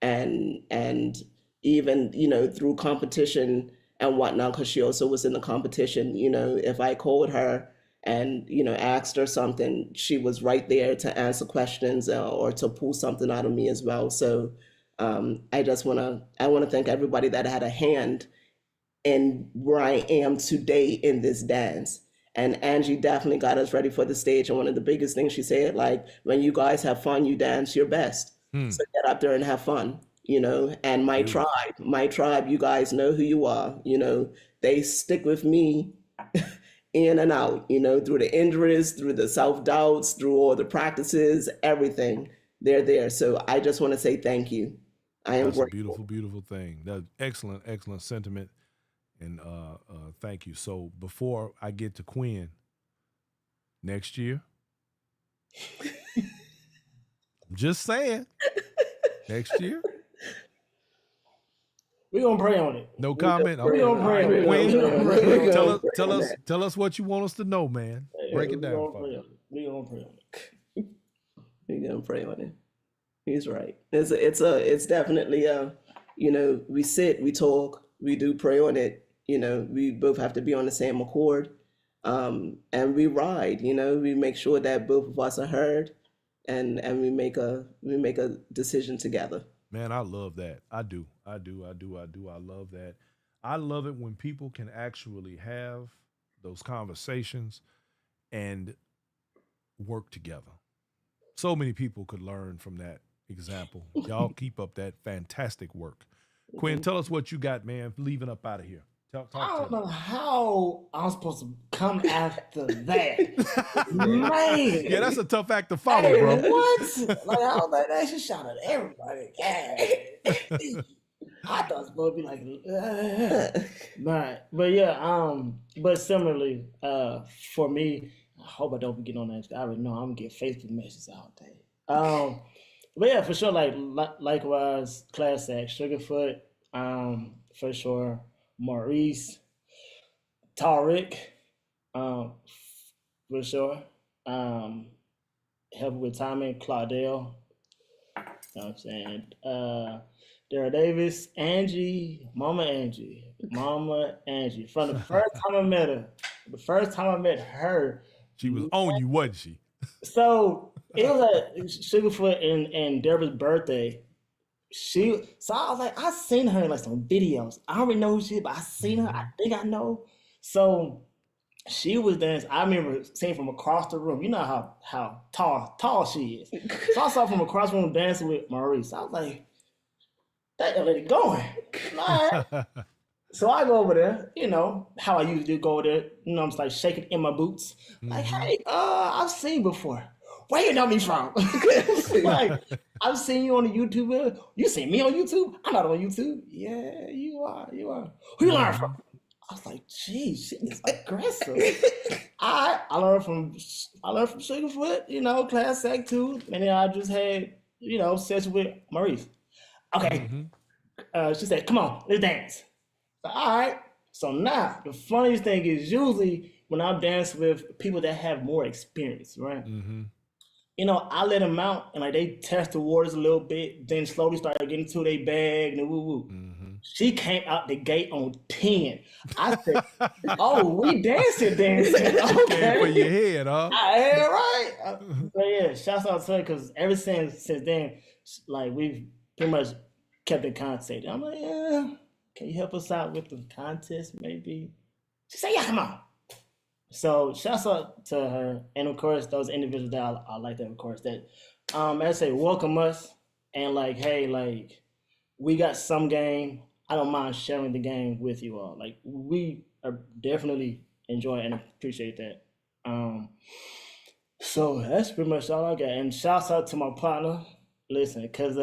and even through competition and whatnot, because she also was in the competition. If I called her and asked her something, she was right there to answer questions or to pull something out of me as well. So I want to thank everybody that had a hand in where I am today in this dance. And Angie definitely got us ready for the stage. And one of the biggest things she said, like, when you guys have fun, you dance your best. So get up there and have fun. And my tribe, you guys know who you are. They stick with me in and out, through the injuries, through the self-doubts, through all the practices, everything. They're there. So I just want to say thank you. I am That's a grateful. beautiful, beautiful thing. That's excellent, excellent sentiment. And thank you. So before I get to Quin, next year, I'm just saying, next year, We're gonna pray on it. no comment. We're gonna pray on it. Quin, tell us what you want us to know, man. Break it down. We're gonna pray on it. We're gonna pray on it. He's right. It's definitely we sit, we talk, we do pray on it. We both have to be on the same accord, and we ride. We make sure that both of us are heard, and we make a decision together. Man, I love that. I do. I love that. I love it when people can actually have those conversations and work together. So many people could learn from that example. Y'all keep up that fantastic work. Quin, tell us what you got, man, leaving up out of here. I don't know how I'm supposed to come after that. Man. Yeah, that's a tough act to follow, bro. What? Like, I was like, they should shout at everybody. Yeah. I thought it was supposed to be like, but yeah, but similarly, for me, I hope I don't get on that. I already know I'm gonna get Facebook messages all day. But yeah, for sure, likewise, class act, Sugarfoot, for sure. Maurice, Tariq, for sure. Help with timing, Claudel. You know what I'm saying? Dara Davis, Mama Angie. From the first time I met her, She was on you, wasn't she? so it was at Sugarfoot and Deborah's birthday. So I was like, I seen her in like some videos. I don't really know who she is, but I seen her. I think I know. So she was dancing. I remember seeing from across the room. You know how tall she is. So I saw from across the room dancing with Maurice. I was like, that young lady going. All right. So I go over there, you know, how I usually do, go over there, you know, I'm just like shaking in my boots. Like, hey, I've seen before. Where you know me from? Like, I've seen you on the YouTube. You seen me on YouTube? I'm not on YouTube. Yeah, you are. Who you learn from? I was like, geez, she is aggressive. I learned from Sugarfoot, you know, class act 2. And then I just had, you know, session with Maurice. Okay. She said, come on, let's dance. All right. So now the funniest thing is usually when I dance with people that have more experience, right? You know, I let them out and like they test the waters a little bit, then slowly start getting to their bag and woo. She came out the gate on 10. I said, "Oh, we dancing. Okay, for your head, huh? Yeah, right." But yeah, shouts out to her because ever since then, like we've pretty much kept in contact. I'm like, yeah. Can you help us out with the contest, maybe? She said, yeah, come on. So shouts out to her. And of course, those individuals that I like that, of course, that I say welcome us and like, hey, like we got some game. I don't mind sharing the game with you all. Like we are definitely enjoying and appreciate that. So that's pretty much all I got. And shouts out to my partner. Listen, because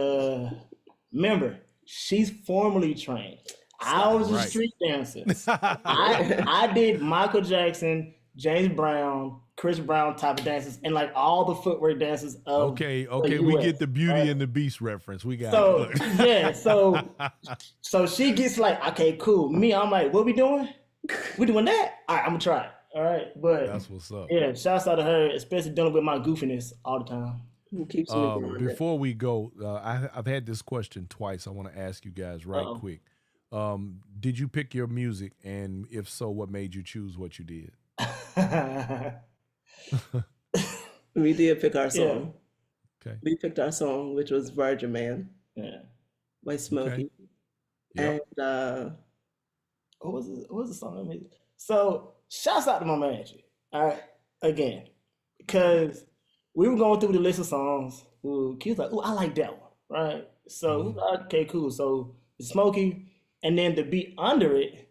remember, she's formally trained. I was a street dancer. I did Michael Jackson, James Brown, Chris Brown type of dances, and like all the footwork dances of Okay, we get the Beauty and the Beast reference. We got so yeah, so she gets like, okay, cool. Me, I'm like, what we doing? We doing that? All right, I'm gonna try it. All right, but that's what's up. Yeah, shouts out to her, especially dealing with my goofiness all the time. Keeps me grounded. Before we go, I've had this question twice. I want to ask you guys quick. Did you pick your music? And if so, what made you choose what you did? We did pick our song. Okay. We picked our song, which was Virgin Man by Smokey. Okay. Yep. And what was the song I made? So shouts out to my manager. All right, again, because we were going through the list of songs. He was like, "Oh, I like that one." Right. So okay, cool. So Smokey. And then the beat under it,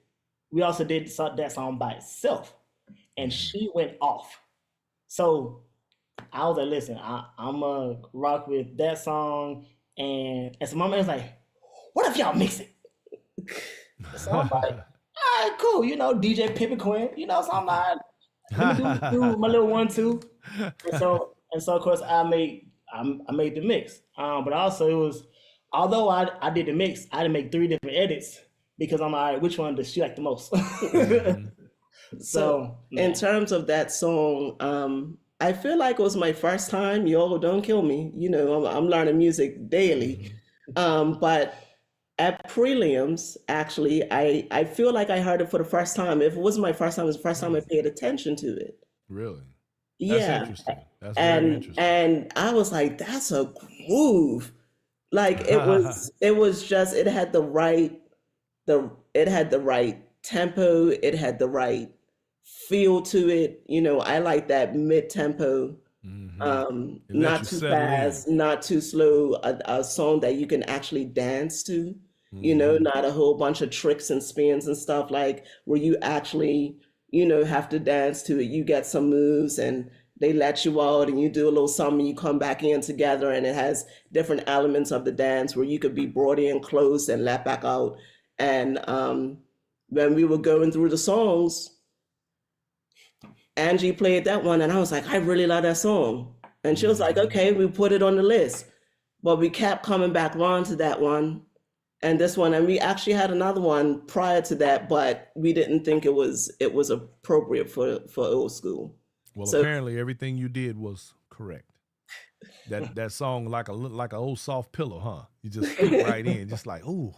we also did that song by itself. And she went off. So I was like, listen, I'm going to rock with that song. And so my man was like, what if y'all mix it? So I'm like, all right, cool. You know, DJ Pip and Quin. You know, so I'm like, let me do my little 1-2. And so of course, I made the mix. But also it was, although I did the mix, I had to make 3 different edits because I'm like, all right, which one does she like the most? So in terms of that song, I feel like it was my first time. Y'all don't kill me. You know, I'm learning music daily. But at prelims, actually, I feel like I heard it for the first time. If it wasn't my first time, it was the first time I paid attention to it. Really? Yeah. That's interesting. That's very interesting. And I was like, that's a groove. Like it was just, it had the right tempo, it had the right feel to it. You know, I like that mid-tempo, not too fast, not too slow, a song that you can actually dance to, you know, not a whole bunch of tricks and spins and stuff, like where you actually, you know, have to dance to it. You get some moves and they let you out and you do a little something, you come back in together, and it has different elements of the dance where you could be brought in close and let back out. And when we were going through the songs, Angie played that one and I was like, I really love that song. And she was like, okay, we put it on the list. But we kept coming back around to that one and this one. And we actually had another one prior to that, but we didn't think it was appropriate for old school. Well, so, apparently everything you did was correct. That song like a old soft pillow, huh? You just fit right in, just like, ooh,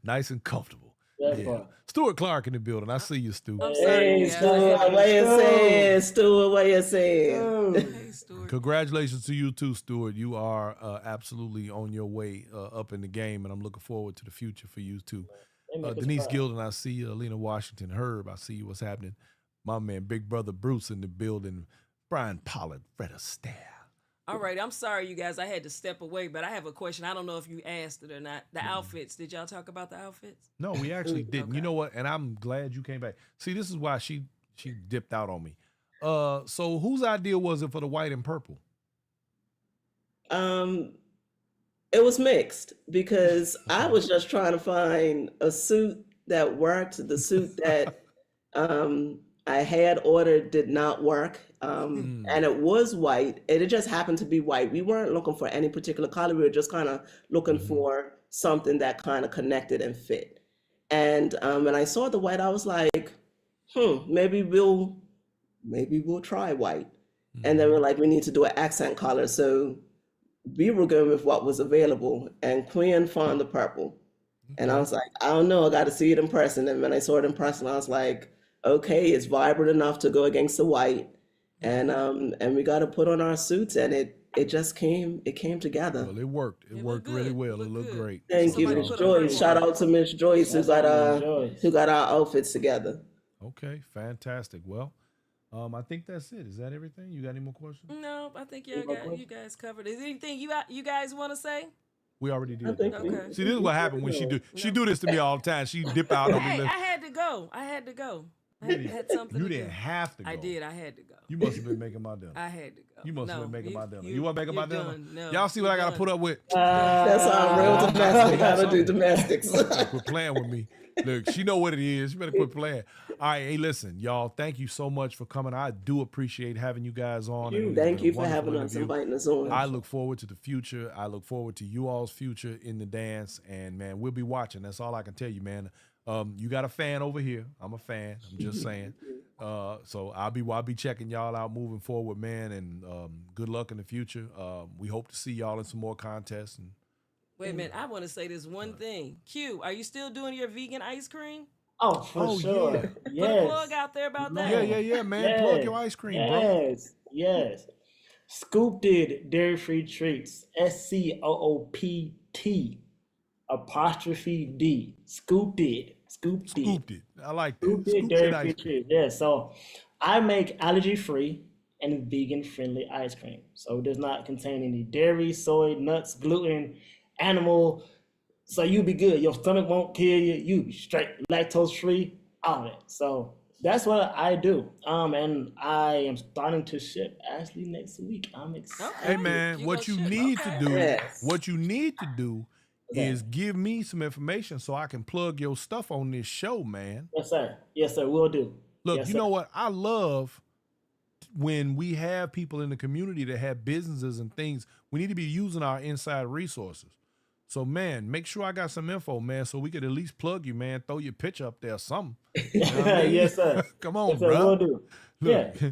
nice and comfortable. That Yeah. part. Stuart Clark in the building. I see you, Stu. I'm sorry, Hey, you guys. Stuart, what you saying? Stuart, what you saying? Hey, Stuart. Congratulations to you too, Stuart. You are absolutely on your way up in the game, and I'm looking forward to the future for you too. They make us Denise proud. Gilden, I see you. Alina Washington, Herb, I see you. What's happening? My man, Big Brother Bruce in the building. Brian Pollard, Fred Astaire. All right, I'm sorry, you guys. I had to step away, but I have a question. I don't know if you asked it or not. The outfits. Did y'all talk about the outfits? No, we actually didn't. You Okay. know what? And I'm glad you came back. See, this is why she dipped out on me. So whose idea was it for the white and purple? Um, it was mixed because I was just trying to find a suit that worked. The suit that I had ordered did not work. And it was white, and it just happened to be white. We weren't looking for any particular color. We were just kind of looking for something that kind of connected and fit. And when I saw the white, I was like, maybe we'll try white. And then we're like, we need to do an accent color. So we were going with what was available, and Quin found the purple. And I was like, I don't know, I got to see it in person. And when I saw it in person, I was like, okay, it's vibrant enough to go against the white. And we got to put on our suits, and it just came together. Well, it worked. It It worked looked really good. well. It It looked looked good. great. Thank you, Somebody Miss put a Joyce. purple Shout on. out to Miss Joyce who Shout got out to Miss Joyce. our outfits together. Okay, fantastic. Well, I think that's it. Is that everything? You got any more questions? No, I think Any more you questions? guys covered. Is there anything you guys want to say? We already I did. think that. we- Okay. See, this is what happened when she do this to me all the time. She dip out on me. Hey, I had to go. I had something You to didn't do. have to go. I did. I had to go. You must have been making my dinner. I had to go. You must have No, been making my dinner. you- You want to make my you're dinner? done. No, Y'all see what I you're got to done. put up with? That's how I'm real domestic. How to do domestics. Quit playing with me. Look, she know what it is. You better quit playing. All right, hey, listen, y'all. Thank you so much for coming. I do appreciate having you guys on. and it's Thank been a you for wonderful having us, interview. inviting us on. I look forward to the future. I look forward to you all's future in the dance. And man, we'll be watching. That's all I can tell you, man. You got a fan over here. I'm a fan. I'm just saying. So I'll be checking y'all out moving forward, man. And good luck in the future. We hope to see y'all in some more contests. And Wait a minute. I want to say this one thing. Q, are you still doing your vegan ice cream? Oh, for Oh, sure. yeah. Put a Yes. plug out there about that. yeah, man. Plug your ice cream, bro. Yes. Yes. Scooped Dairy-Free Treats. SCOOPT apostrophe D. Scooped. Scooped it. I like that. Scooped Scooped it Dairy-Free ice cream. Treats. Yeah, so I make allergy-free and vegan-friendly ice cream. So it does not contain any dairy, soy, nuts, gluten, animal. So you be good. Your stomach won't kill you. You be straight lactose-free, all that. So that's what I do. And I am starting to ship actually next week. I'm excited. Okay. Hey man, You what gonna you ship? need Okay. to do, Yes. what you need to do Okay. is give me some information so I can plug your stuff on this show, man. Yes, sir. Yes, sir. Will do. Look, Yes, you sir. know what? I love when we have people in the community that have businesses and things. We need to be using our inside resources. So, man, make sure I got some info, man, so we could at least plug you, man. Throw your picture up there, something. You know what I mean? Yes, sir. Come on, Yes, sir. Will bro. do. Look, Yeah.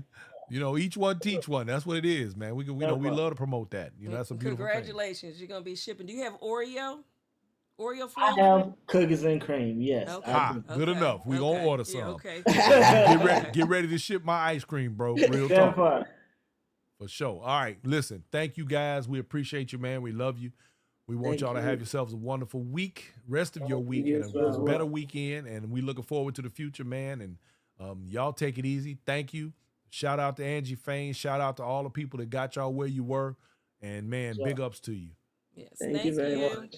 you know, each one teach one. That's what it is, man. We No we problem. love to promote that. You know, that's a beautiful thing. Congratulations. You're going to be shipping. Do you have Oreo I flavor? have cookies and cream. Yes. Okay. I Ah, do. good Okay. enough. We gonna Okay. order Yeah, some. okay. Get ready to ship my ice cream, bro. Real That talk. part. For sure. All right. Listen, thank you guys. We appreciate you, man. We love you. We want Thank y'all to you. have yourselves a wonderful week, rest of your week, you and as a well. better weekend. And we looking forward to the future, man. And y'all take it easy. Thank you. Shout out to Angie Fain. Shout out to all the people that got y'all where you were. And man, Sure. big ups to you. Yes. Thank you very much.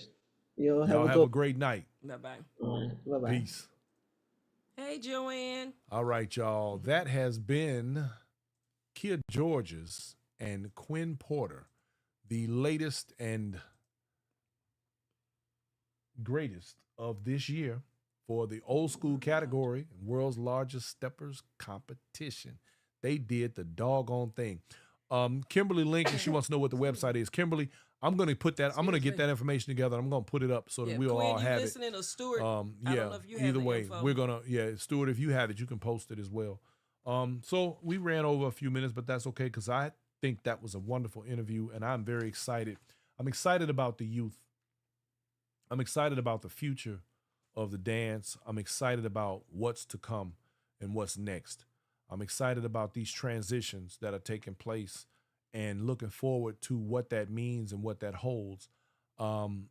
Y'all Y'all have have a a good great night. Bye-bye. one. Bye-bye. Peace. Hey, Joanne. All right, y'all. That has been Kia Georges and Quin Porter, the latest and greatest of this year for the old school category, world's largest steppers competition. They did the doggone thing. Kimberly Lincoln, she wants to know what the website is. Kimberly, I'm going to put that, I'm going to Excuse get me. that information together. I'm going to put it up so that Yeah, we'll Quinn, all you have it. listening or Stuart? I Yeah, don't know if you have either the way, info. we're gonna. Yeah, Stuart, if you have it, you can post it as well. So we ran over a few minutes, but that's okay because I think that was a wonderful interview, and I'm very excited. I'm excited about the youth. I'm excited about the future of the dance. I'm excited about what's to come and what's next. I'm excited about these transitions that are taking place and looking forward to what that means and what that holds. Um,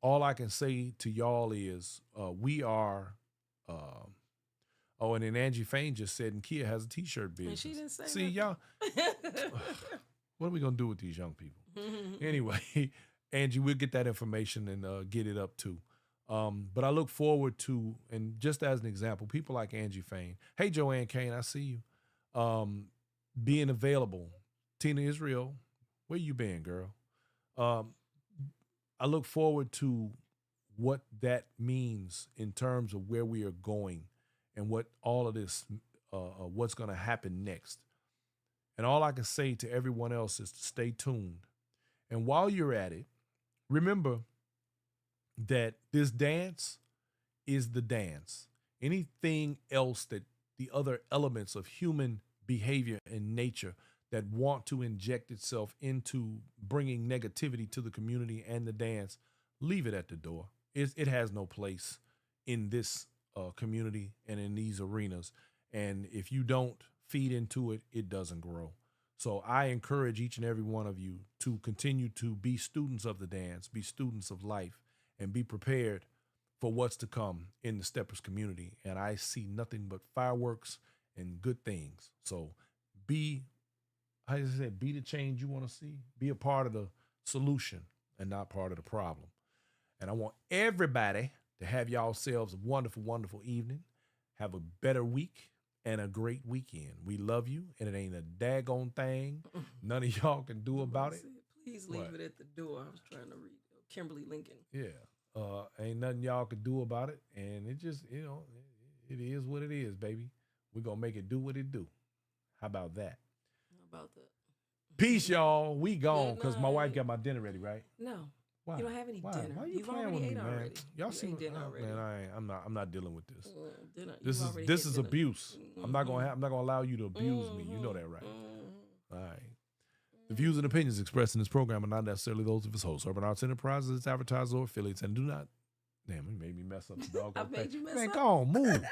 all I can say to y'all is we are. Oh, and then Angie Fain just said, and Kia has a T-shirt business. And she didn't say See, y'all, what are we going to do with these young people? Anyway, Angie, we'll get that information and get it up too. But I look forward to, and just as an example, people like Angie Fain. Hey, Joanne Kane, I see you. Being available. Tina Israel, where you been, girl? I look forward to what that means in terms of where we are going and what all of this, what's going to happen next. And all I can say to everyone else is to stay tuned. And while you're at it, remember that this dance is the dance. Anything else that the other elements of human behavior and nature that want to inject itself into bringing negativity to the community and the dance, leave it at the door. It has no place in this community and in these arenas. And if you don't feed into it, it doesn't grow. So I encourage each and every one of you to continue to be students of the dance, be students of life, and be prepared for what's to come in the Steppers community. And I see nothing but fireworks and good things. So be, how does it say, be the change you want to see. Be a part of the solution and not part of the problem. And I want everybody to have y'all selves a wonderful, wonderful evening. Have a better week and a great weekend. We love you, and it ain't a daggone thing none of y'all can do about it. Please leave it at the door. I was trying to read Kimberly Lincoln. Yeah. Ain't nothing y'all can do about it. And it just, it is what it is, baby. We're going to make it do what it do. How about that? How about that? Peace, y'all. We gone because my wife got my dinner ready, right? No. Why? You don't have any Why? dinner. Why are you You've playing already with me, ate man? already. Y'all see, dinner already. man, I'm not dealing with this. Dinner. This is abuse. I'm not gonna allow you to abuse me. You know that, right? All right. The views and opinions expressed in this program are not necessarily those of its host, Urban Arts Enterprises, its advertisers, or affiliates, and do not. Damn, you made me mess up the dog. I made you mess man, up. go on, move.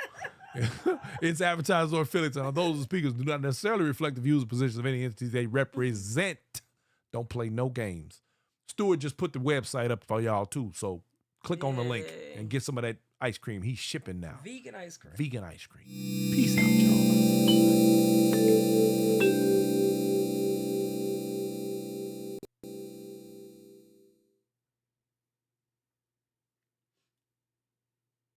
Its advertisers or affiliates, and those speakers do not necessarily reflect the views and positions of any entities they represent. Don't play no games. Stuart just put the website up for y'all too, so click on the link and get some of that ice cream. He's shipping now. Vegan ice cream. Vegan ice cream. Peace out.